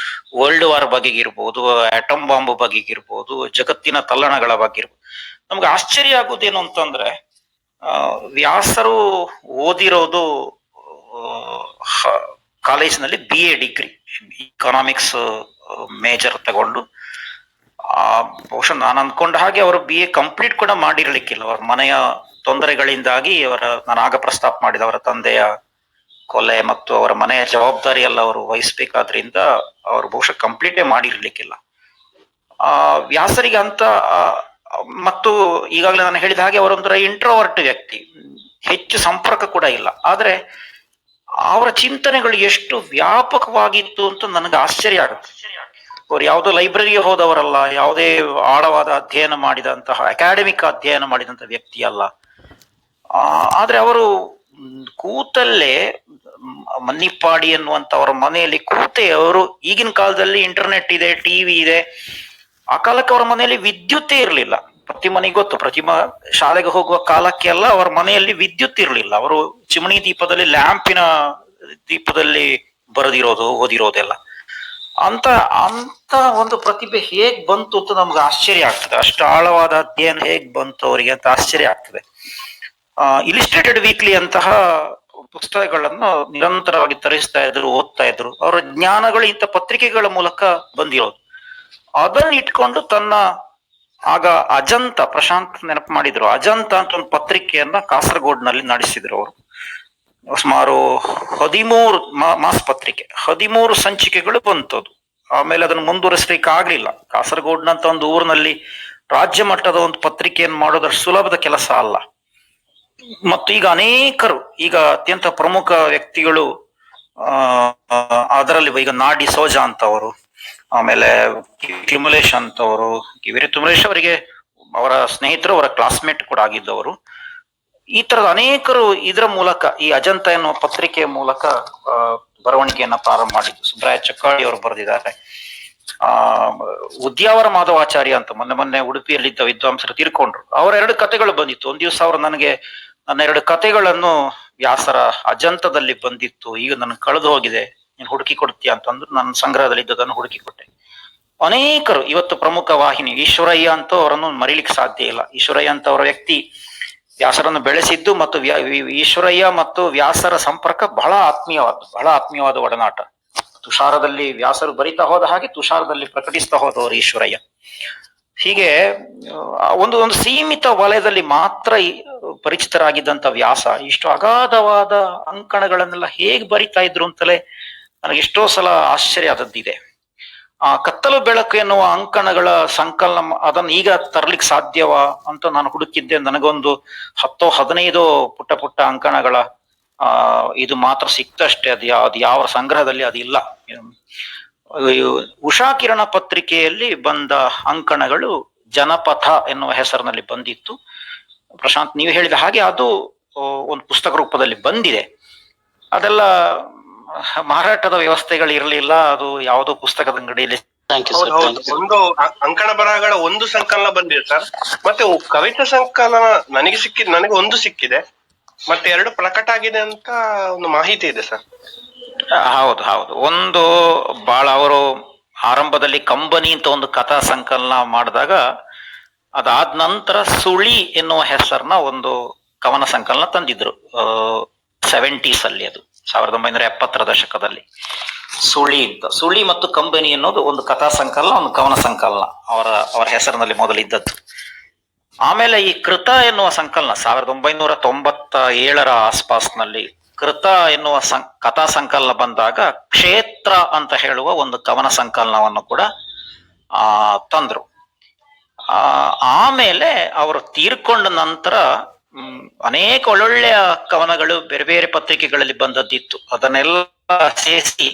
ವರ್ಲ್ಡ್ ವಾರ್ ಬಗೆಗಿರ್ಬೋದು, ಆಟಮ್ ಬಾಂಬ್ ಬಗೆಗಿರ್ಬೋದು, ಜಗತ್ತಿನ ತಲ್ಲಣಗಳ ಬಗ್ಗೆ ಇರ್ಬೋದು. ನಮ್ಗೆ ಆಶ್ಚರ್ಯ ಆಗುದೇನು ಅಂತಂದ್ರೆ, ವ್ಯಾಸರು ಓದಿರೋದು ಕಾಲೇಜಿನಲ್ಲಿ BA ಡಿಗ್ರಿ, ಇಕನಾಮಿಕ್ಸ್ ಮೇಜರ್ ತಗೊಂಡು. ಬಹುಶಃ ನಾನು ಅಂದ್ಕೊಂಡ ಹಾಗೆ ಅವರು BA ಕಂಪ್ಲೀಟ್ ಕೂಡ ಮಾಡಿರ್ಲಿಕ್ಕಿಲ್ಲ. ಅವರ ಮನೆಯ ತೊಂದರೆಗಳಿಂದಾಗಿ ನಾನು ಆಗ ಪ್ರಸ್ತಾಪ ಮಾಡಿದ ಅವರ ತಂದೆಯ ಕೊಲೆ ಮತ್ತು ಅವರ ಮನೆಯ ಜವಾಬ್ದಾರಿ ಎಲ್ಲ ಅವರು ವಹಿಸ್ಬೇಕಾದ್ರಿಂದ ಅವರು ಬಹುಶಃ ಕಂಪ್ಲೀಟೇ ಮಾಡಿರ್ಲಿಕ್ಕಿಲ್ಲ. ವ್ಯಾಸರಿಗೆ ಅಂತ ಮತ್ತು ಈಗಾಗಲೇ ನಾನು ಹೇಳಿದ ಹಾಗೆ ಅವರೊಂಥರ ಇಂಟ್ರೋವರ್ಟ್ ವ್ಯಕ್ತಿ, ಹೆಚ್ಚು ಸಂಪರ್ಕ ಕೂಡ ಇಲ್ಲ. ಆದ್ರೆ ಅವರ ಚಿಂತನೆಗಳು ಎಷ್ಟು ವ್ಯಾಪಕವಾಗಿತ್ತು ಅಂತ ನನಗೆ ಆಶ್ಚರ್ಯ ಆಗುತ್ತೆ. ಅವ್ರು ಯಾವುದೋ ಲೈಬ್ರರಿಗೆ ಹೋದವರಲ್ಲ, ಯಾವುದೇ ಆಳವಾದ ಅಧ್ಯಯನ ಮಾಡಿದಂತಹ ಅಕಾಡೆಮಿಕ್ ಅಧ್ಯಯನ ಮಾಡಿದಂತಹ ವ್ಯಕ್ತಿ ಅಲ್ಲ. ಆದ್ರೆ ಅವರು ಕೂತಲ್ಲೇ ಮನ್ನಿಪ್ಪಾಡಿ ಎನ್ನುವಂತ ಅವರ ಮನೆಯಲ್ಲಿ ಕೂತೆ ಅವರು, ಈಗಿನ ಕಾಲದಲ್ಲಿ ಇಂಟರ್ನೆಟ್ ಇದೆ, ಟಿವಿ ಇದೆ, ಆ ಕಾಲಕ್ಕೆ ಅವರ ಮನೆಯಲ್ಲಿ ವಿದ್ಯುತ್ತೇ ಇರಲಿಲ್ಲ. ಪ್ರತಿ ಮನೆಗೆ ಗೊತ್ತು, ಶಾಲೆಗೆ ಹೋಗುವ ಕಾಲಕ್ಕೆಲ್ಲ ಅವರ ಮನೆಯಲ್ಲಿ ವಿದ್ಯುತ್ ಇರಲಿಲ್ಲ. ಅವರು ಚಿಮಣಿ ದೀಪದಲ್ಲಿ, ಲ್ಯಾಂಪಿನ ದೀಪದಲ್ಲಿ ಬರೆದಿರೋದು, ಓದಿರೋದೆಲ್ಲ. ಅಂತ ಒಂದು ಪ್ರತಿಭೆ ಹೇಗ್ ಬಂತು ಅಂತ ನಮ್ಗೆ ಆಶ್ಚರ್ಯ ಆಗ್ತದೆ. ಅಷ್ಟು ಆಳವಾದ ಅಧ್ಯಯನ ಹೇಗ್ ಬಂತು ಅವರಿಗೆ ಅಂತ ಆಶ್ಚರ್ಯ ಆಗ್ತದೆ. ಇಲಿಸ್ಟ್ರೇಟೆಡ್ ವೀಕ್ಲಿ ಅಂತಹ ಪುಸ್ತಕಗಳನ್ನು ನಿರಂತರವಾಗಿ ತರಿಸ್ತಾ ಇದ್ರು, ಓದ್ತಾ ಇದ್ರು. ಅವರ ಜ್ಞಾನಗಳು ಇಂಥ ಪತ್ರಿಕೆಗಳ ಮೂಲಕ ಬಂದಿರೋದು. ಅದನ್ನ ಇಟ್ಕೊಂಡು ಆಗ ಅಜಂತ, ಪ್ರಶಾಂತ್ ನೆನಪು ಮಾಡಿದ್ರು, ಅಜಂತ ಅಂತ ಒಂದು ಪತ್ರಿಕೆಯನ್ನ ಕಾಸರಗೋಡ್ನಲ್ಲಿ ನಡೆಸಿದ್ರು ಅವರು. ಸುಮಾರು 13 ಮಾಸ ಪತ್ರಿಕೆ, 13 ಸಂಚಿಕೆಗಳು ಬಂತದು. ಆಮೇಲೆ ಅದನ್ನು ಮುಂದುವರಿಸ್ಲಿಕ್ಕೆ ಆಗ್ಲಿಲ್ಲ. ಕಾಸರಗೋಡ್ನಂತ ಒಂದು ಊರಿನಲ್ಲಿ ರಾಜ್ಯ ಮಟ್ಟದ ಒಂದು ಪತ್ರಿಕೆಯನ್ನು ಮಾಡೋದಷ್ಟು ಸುಲಭದ ಕೆಲಸ ಅಲ್ಲ. ಮತ್ತು ಈಗ ಅನೇಕರು, ಈಗ ಅತ್ಯಂತ ಪ್ರಮುಖ ವ್ಯಕ್ತಿಗಳು ಅದರಲ್ಲಿ, ಈಗ ನಾಡಿ ಸೋಜಾ ಅಂತವರು, ಆಮೇಲೆ ತಿಮಲೇಶ್ ಅಂತವರು. ಕಿವಿರಿ ತಿಮಲೇಶ್ ಅವರಿಗೆ ಅವರ ಸ್ನೇಹಿತರು, ಅವರ ಕ್ಲಾಸ್ಮೇಟ್ ಕೂಡ ಆಗಿದ್ದವರು. ಈ ತರದ ಅನೇಕರು ಇದರ ಮೂಲಕ, ಈ ಅಜಂತ ಎನ್ನುವ ಪತ್ರಿಕೆಯ ಮೂಲಕ ಬರವಣಿಗೆಯನ್ನ ಪ್ರಾರಂಭ ಮಾಡಿದ್ದು. ಸುಬ್ರಾಯ ಚಕ್ಕಾಡಿ ಅವರು ಬರೆದಿದ್ದಾರೆ. ಉದ್ಯಾವರ ಮಾಧವಾಚಾರ್ಯ ಅಂತ ಮೊನ್ನೆ ಉಡುಪಿಯಲ್ಲಿದ್ದ ವಿದ್ವಾಂಸರು ತೀರ್ಕೊಂಡ್ರು. ಅವರ 2 ಕಥೆಗಳು ಬಂದಿತ್ತು. ಒಂದ್ ದಿವಸ ಅವರು ನನ್ನ 2 ಕಥೆಗಳನ್ನು ವ್ಯಾಸರ ಅಜಂತದಲ್ಲಿ ಬಂದಿತ್ತು, ಈಗ ನನಗೆ ಕಳೆದು ಹೋಗಿದೆ, ನೀನು ಹುಡುಕಿ ಕೊಡ್ತೀಯ ಅಂತಂದ್ರು. ನನ್ನ ಸಂಗ್ರಹದಲ್ಲಿ ಇದ್ದದನ್ನು ಹುಡುಕಿ ಕೊಟ್ಟೆ. ಅನೇಕರು ಇವತ್ತು ಪ್ರಮುಖ ವಾಹಿನಿ. ಈಶ್ವರಯ್ಯ ಅಂತೂ ಅವರನ್ನು ಮರೀಲಿಕ್ಕೆ ಸಾಧ್ಯ ಇಲ್ಲ. ಈಶ್ವರಯ್ಯ ಅಂತ ಅವರ ವ್ಯಕ್ತಿ ವ್ಯಾಸರನ್ನು ಬೆಳೆಸಿದ್ದು ಮತ್ತು ಈಶ್ವರಯ್ಯ ಮತ್ತು ವ್ಯಾಸರ ಸಂಪರ್ಕ ಬಹಳ ಆತ್ಮೀಯವಾದ ಒಡನಾಟ. ತುಷಾರದಲ್ಲಿ ವ್ಯಾಸರು ಬರಿತಾ ಹೋದ ಹಾಗೆ ತುಷಾರದಲ್ಲಿ ಪ್ರಕಟಿಸ್ತಾ ಹೋದವರು ಈಶ್ವರಯ್ಯ. ಹೀಗೆ ಒಂದು ಒಂದು ಸೀಮಿತ ವಲಯದಲ್ಲಿ ಮಾತ್ರ ಪರಿಚಿತರಾಗಿದ್ದಂತ ವ್ಯಾಸ ಇಷ್ಟು ಅಗಾಧವಾದ ಅಂಕಣಗಳನ್ನೆಲ್ಲ ಹೇಗೆ ಬರಿತಾ ಇದ್ರು ಅಂತಲೇ ನನಗೆ ಎಷ್ಟೋ ಸಲ ಆಶ್ಚರ್ಯ ಆದದ್ದಿದೆ. ಆ ಕತ್ತಲು ಬೆಳಕು ಎನ್ನುವ ಅಂಕಣಗಳ ಸಂಕಲನ ಅದನ್ನು ಈಗ ತರ್ಲಿಕ್ಕೆ ಸಾಧ್ಯವಾ ಅಂತ ನಾನು ಹುಡುಕಿದ್ದೆ. ನನಗೊಂದು 10-15 ಪುಟ್ಟ ಅಂಕಣಗಳ ಇದು ಮಾತ್ರ ಸಿಕ್ತಷ್ಟೇ. ಅದು ಯಾವ ಸಂಗ್ರಹದಲ್ಲಿ ಅದಿಲ್ಲ. ಉಷಾ ಕಿರಣ ಪತ್ರಿಕೆಯಲ್ಲಿ ಬಂದ ಅಂಕಣಗಳು ಜನಪಥ ಎನ್ನುವ ಹೆಸರಿನಲ್ಲಿ ಬಂದಿತ್ತು. ಪ್ರಶಾಂತ್ ನೀವು ಹೇಳಿದ ಹಾಗೆ ಅದು ಒಂದು ಪುಸ್ತಕ ರೂಪದಲ್ಲಿ ಬಂದಿದೆ. ಅದೆಲ್ಲ ಮಾರಾಟದ ವ್ಯವಸ್ಥೆಗಳು ಇರಲಿಲ್ಲ. ಅದು ಯಾವುದೋ ಪುಸ್ತಕದ ಅಂಗಡಿಯಲ್ಲಿ. ಒಂದು ಅಂಕಣ ಬರಹಗಳ ಒಂದು ಸಂಕಲನ ಬಂದಿದೆ ಸರ್. ಮತ್ತೆ ಕವಿತಾ ಸಂಕಲನ ನನಗೆ ಒಂದು ಸಿಕ್ಕಿದೆ, ಮತ್ತೆ 2 ಪ್ರಕಟ ಆಗಿದೆ ಅಂತ ಒಂದು ಮಾಹಿತಿ ಇದೆ ಸರ್. ಹೌದು. ಒಂದು ಬಹಳ ಅವರು ಆರಂಭದಲ್ಲಿ ಕಂಬನಿ ಅಂತ ಒಂದು ಕಥಾ ಸಂಕಲನ ಮಾಡಿದಾಗ, ಅದಾದ ನಂತರ ಸುಳಿ ಎನ್ನುವ ಹೆಸರನ್ನ ಒಂದು ಕವನ ಸಂಕಲನ ತಂದಿದ್ರು 70s ಅಲ್ಲಿ. ಅದು 1970ರ ದಶಕದಲ್ಲಿ ಸುಳಿ ಮತ್ತು ಕಂಬನಿ ಅನ್ನೋದು ಒಂದು ಕಥಾ ಸಂಕಲನ, ಒಂದು ಕವನ ಸಂಕಲನ ಅವರ ಹೆಸರಿನಲ್ಲಿ ಮೊದಲಿದ್ದದ್ದು. ಆಮೇಲೆ ಈ ಕೃತ ಎನ್ನುವ ಸಂಕಲನ 1997ರ ಆಸ್ಪಾಸ್ನಲ್ಲಿ ಕೃತ ಎನ್ನುವ ಕಥಾ ಸಂಕಲನ ಬಂದಾಗ ಕ್ಷೇತ್ರ ಅಂತ ಹೇಳುವ ಒಂದು ಕವನ ಸಂಕಲನವನ್ನು ಕೂಡ ತಂದ್ರು. ಆಮೇಲೆ ಅವರು ತೀರ್ಕೊಂಡ ನಂತರ ಅನೇಕ ಒಳ್ಳೊಳ್ಳೆಯ ಕವನಗಳು ಬೇರೆ ಬೇರೆ ಪತ್ರಿಕೆಗಳಲ್ಲಿ ಬಂದದ್ದಿತ್ತು. ಅದನ್ನೆಲ್ಲ ಸೇರಿಸಿ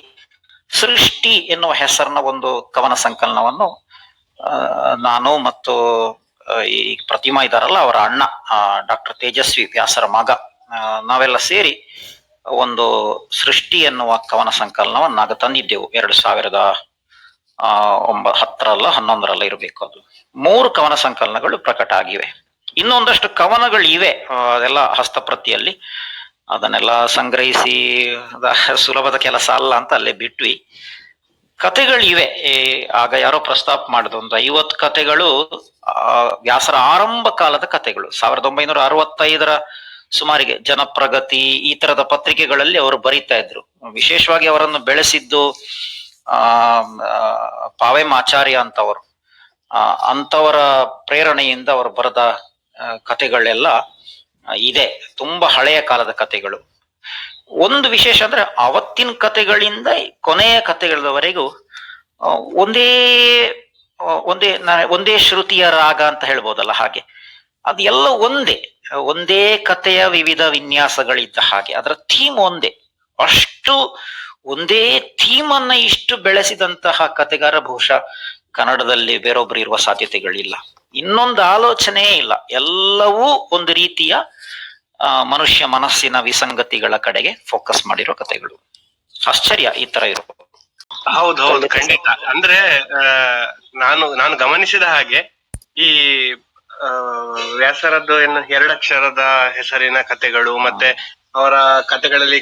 ಸೃಷ್ಟಿ ಎನ್ನುವ ಹೆಸರಿನ ಒಂದು ಕವನ ಸಂಕಲನವನ್ನು ನಾನು ಮತ್ತು ಈ ಪ್ರತಿಮಾ ಇದಾರಲ್ಲ ಅವರ ಅಣ್ಣ ಡಾಕ್ಟರ್ ತೇಜಸ್ವಿ ವ್ಯಾಸರ ಮಗ, ನಾವೆಲ್ಲ ಸೇರಿ ಒಂದು ಸೃಷ್ಟಿ ಎನ್ನುವ ಕವನ ಸಂಕಲನವನ್ನಾಗ ತಂದಿದ್ದೆವು. 2010 ಇರಬೇಕು. ಅದು 3 ಕವನ ಸಂಕಲನಗಳು ಪ್ರಕಟ ಆಗಿವೆ. ಇನ್ನೊಂದಷ್ಟು ಕವನಗಳು ಇವೆ, ಅದೆಲ್ಲ ಹಸ್ತಪ್ರತಿಯಲ್ಲಿ. ಅದನ್ನೆಲ್ಲ ಸಂಗ್ರಹಿಸಿ ಸುಲಭದ ಕೆಲಸ ಅಲ್ಲ ಅಂತ ಅಲ್ಲೇ ಬಿಟ್ವಿ. ಕಥೆಗಳಿವೆ. ಆಗ ಯಾರೋ ಪ್ರಸ್ತಾಪ ಮಾಡಿದ ಒಂದು 50 ಕಥೆಗಳು ವ್ಯಾಸರ ಆರಂಭ ಕಾಲದ ಕಥೆಗಳು. 1965ರ ಸುಮಾರಿಗೆ ಜನಪ್ರಗತಿ ಈ ತರದ ಪತ್ರಿಕೆಗಳಲ್ಲಿ ಅವರು ಬರೀತಾ ಇದ್ರು. ವಿಶೇಷವಾಗಿ ಅವರನ್ನು ಬೆಳೆಸಿದ್ದು ಪಾವೆಮ್ ಆಚಾರ್ಯ ಅಂತವರು. ಅಂತವರ ಪ್ರೇರಣೆಯಿಂದ ಅವರು ಬರೆದ ಕಥೆಗಳೆಲ್ಲ ಇದೆ. ತುಂಬಾ ಹಳೆಯ ಕಾಲದ ಕಥೆಗಳು. ಒಂದು ವಿಶೇಷ ಅಂದ್ರೆ ಅವತ್ತಿನ ಕಥೆಗಳಿಂದ ಕೊನೆಯ ಕಥೆಗಳವರೆಗೂ ಒಂದೇ ಶ್ರುತಿಯ ರಾಗ ಅಂತ ಹೇಳ್ಬೋದಲ್ಲ, ಹಾಗೆ ಅದು ಎಲ್ಲ ಒಂದೇ ಕಥೆಯ ವಿವಿಧ ವಿನ್ಯಾಸಗಳಿದ್ದ ಹಾಗೆ. ಅದರ ಥೀಮ್ ಒಂದೇ. ಅಷ್ಟು ಒಂದೇ ಥೀಮನ್ನ ಇಷ್ಟು ಬೆಳೆಸಿದಂತಹ ಕಥೆಗಾರ ಬಹುಶಃ ಕನ್ನಡದಲ್ಲಿ ಬೇರೊಬ್ರು ಇರುವ ಸಾಧ್ಯತೆಗಳಿಲ್ಲ. ಇನ್ನೊಂದು ಆಲೋಚನೆ ಇಲ್ಲ. ಎಲ್ಲವೂ ಒಂದು ರೀತಿಯ ಮನುಷ್ಯ ಮನಸ್ಸಿನ ವಿಸಂಗತಿಗಳ ಕಡೆಗೆ ಫೋಕಸ್ ಮಾಡಿರೋ ಕಥೆಗಳು. ಆಶ್ಚರ್ಯ ಈ ತರ ಇರೋ. ಹೌದು, ಖಂಡಿತ. ಅಂದ್ರೆ ನಾನು ಗಮನಿಸಿದ ಹಾಗೆ ಈ ವ್ಯಾಸರದ್ದು 2 ಅಕ್ಷರದ ಹೆಸರಿನ ಕಥೆಗಳು, ಮತ್ತೆ ಅವರ ಕಥೆಗಳಲ್ಲಿ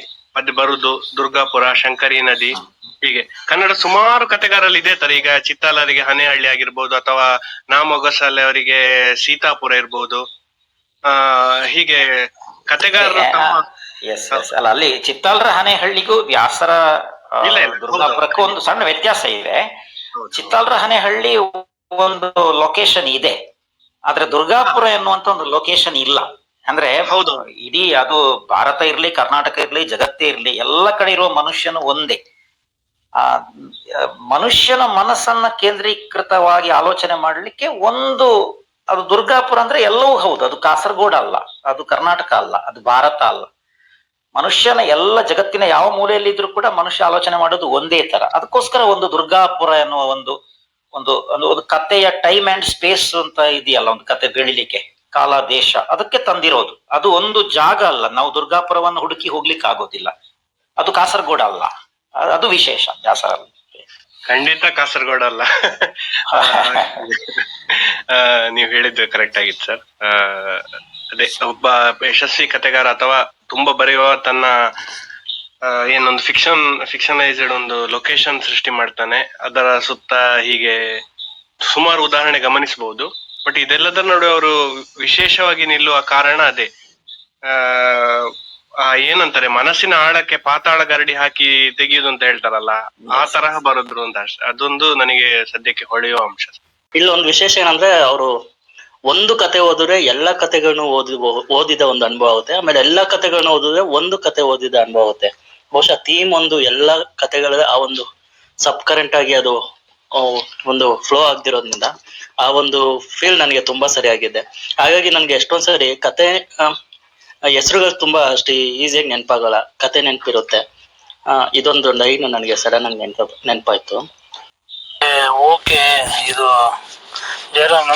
ಬರುದು ದುರ್ಗಾಪುರ, ಶಂಕರಿ ನದಿ, ಹೀಗೆ ಕನ್ನಡ ಸುಮಾರು ಕಥೆಗಾರಲ್ಲಿ ಇದೆ ತರ. ಈಗ ಚಿತ್ತಾಲರಿಗೆ ಹನೇಹಳ್ಳಿ ಆಗಿರ್ಬೋದು, ಅಥವಾ ನಾಮೊಗಸಲೆ ಅವರಿಗೆ ಸೀತಾಪುರ ಇರ್ಬೋದು. ಹೀಗೆ ಕಥೆಗಾರರು ಅಲ್ಲ, ಅಲ್ಲಿ ಚಿತ್ತಾಲರ ಹನೇಹಳ್ಳಿಗೂ ವ್ಯಾಸರ ದುರ್ಗಾಪುರಕ್ಕೂ ಒಂದು ಸಣ್ಣ ವ್ಯತ್ಯಾಸ ಇದೆ. ಚಿತ್ತಾಲರ ಹನೇಹಳ್ಳಿ ಒಂದು ಲೊಕೇಶನ್ ಇದೆ, ಆದ್ರೆ ದುರ್ಗಾಪುರ ಎನ್ನುವಂತ ಒಂದು ಲೊಕೇಶನ್ ಇಲ್ಲ. ಅಂದ್ರೆ ಇಡೀ ಅದು ಭಾರತ ಇರ್ಲಿ, ಕರ್ನಾಟಕ ಇರ್ಲಿ, ಜಗತ್ತೇ ಇರ್ಲಿ, ಎಲ್ಲ ಕಡೆ ಇರುವ ಮನುಷ್ಯನು ಒಂದೇ. ಮನುಷ್ಯನ ಮನಸ್ಸನ್ನ ಕೇಂದ್ರೀಕೃತವಾಗಿ ಆಲೋಚನೆ ಮಾಡ್ಲಿಕ್ಕೆ ಅದು ದುರ್ಗಾಪುರ ಅಂದ್ರೆ ಎಲ್ಲವೂ ಹೌದು. ಅದು ಕಾಸರಗೋಡು ಅಲ್ಲ, ಅದು ಕರ್ನಾಟಕ ಅಲ್ಲ, ಅದು ಭಾರತ ಅಲ್ಲ. ಮನುಷ್ಯನ ಎಲ್ಲ ಜಗತ್ತಿನ ಯಾವ ಮೂಲೆಯಲ್ಲಿದ್ರು ಕೂಡ ಮನುಷ್ಯ ಆಲೋಚನೆ ಮಾಡೋದು ಒಂದೇ ತರ. ಅದಕ್ಕೋಸ್ಕರ ಒಂದು ದುರ್ಗಾಪುರ ಎನ್ನುವ ಒಂದು ಕಥೆಯ ಟೈಮ್ ಅಂಡ್ ಸ್ಪೇಸ್ ಅಂತ ಇದೆಯಲ್ಲ, ಒಂದು ಕತೆ ಬೆಳಿಲಿಕ್ಕೆ ಕಾಲ ದೇಶ, ಅದಕ್ಕೆ ತಂದಿರೋದು. ಅದು ಒಂದು ಜಾಗ ಅಲ್ಲ. ನಾವು ದುರ್ಗಾಪುರವನ್ನು ಹುಡುಕಿ ಹೋಗ್ಲಿಕ್ಕೆ ಆಗೋದಿಲ್ಲ. ಅದು ಕಾಸರಗೋಡು ಅಲ್ಲ, ಅದು ವಿಶೇಷ ವ್ಯಾಸರಲ್ಲಿ. ಖಂಡಿತ ಕಾಸರಗೋಡು ಅಲ್ಲ. ನೀವು ಹೇಳಿದ್ದು ಕರೆಕ್ಟ್ ಆಗಿತ್ತು ಸರ್. ಅದೇ ಒಬ್ಬ ಯಶಸ್ವಿ ಕಥೆಗಾರ ಅಥವಾ ತುಂಬಾ ಬರೆಯುವ ತನ್ನ ಏನೊಂದು ಫಿಕ್ಷನೈಸ್ಡ್ ಒಂದು ಲೊಕೇಶನ್ ಸೃಷ್ಟಿ ಮಾಡ್ತಾನೆ, ಅದರ ಸುತ್ತ ಹೀಗೆ ಸುಮಾರು ಉದಾಹರಣೆ ಗಮನಿಸಬಹುದು. ಬಟ್ ಇದೆಲ್ಲದರ ನಡುವೆ ಅವರು ವಿಶೇಷವಾಗಿ ನಿಲ್ಲುವ ಕಾರಣ ಅದೇ, ಏನಂತಾರೆ, ಮನಸ್ಸಿನ ಆಳಕ್ಕೆ ಪಾತಾಳ ಗರಡಿ ಹಾಕಿ ತೆಗೆಯುದು ಅಂತ ಹೇಳ್ತಾರಲ್ಲ, ಆ ತರಹ ಬರೋದ್ರು ಅಂತ ಅಷ್ಟೇ. ಅದೊಂದು ನನಗೆ ಸದ್ಯಕ್ಕೆ ಹೊಳೆಯುವ ಅಂಶ. ಇಲ್ಲೊಂದು ವಿಶೇಷ ಏನಂದ್ರೆ, ಅವರು ಒಂದು ಕತೆ ಓದಿದ್ರೆ ಎಲ್ಲ ಕತೆಗಳನ್ನು ಓದಿದ ಒಂದು ಅನುಭವ ಆಗುತ್ತೆ. ಆಮೇಲೆ ಎಲ್ಲಾ ಕತೆಗಳನ್ನ ಓದಿದ್ರೆ ಒಂದು ಕತೆ ಓದಿದ ಅನುಭವ ಆಗುತ್ತೆ. ಬಹುಶಃ ಥೀಮ್ ಒಂದು ಎಲ್ಲ ಕತೆಗಳ ಆ ಒಂದು ಸಬ್ ಕರೆಂಟ್ ಆಗಿ ಅದು ಒಂದು ಫ್ಲೋ ಆಗ್ದಿರೋದ್ರಿಂದ ಆ ಒಂದು ಫೀಲ್ ನನಗೆ ತುಂಬಾ ಸರಿಯಾಗಿದೆ. ಹಾಗಾಗಿ ನನ್ಗೆ ಎಷ್ಟೊಂದ್ಸರಿ ಕತೆ ಹೆಸರುಗಳು ತುಂಬಾ ಅಷ್ಟು ಈಸಿಯಾಗಿ ನೆನಪಾಗಲ್ಲ, ಕತೆ ನೆನಪಿರುತ್ತೆ. ಇದೊಂದು ಲೈನ್ ನನಗೆ ಸಡನ್ ಆಗಿ ನೆನಪಾಯ್ತು. ಓಕೆ, ಇದು ಜಯರಾಮ್ ನಮಸ್ಕಾರ.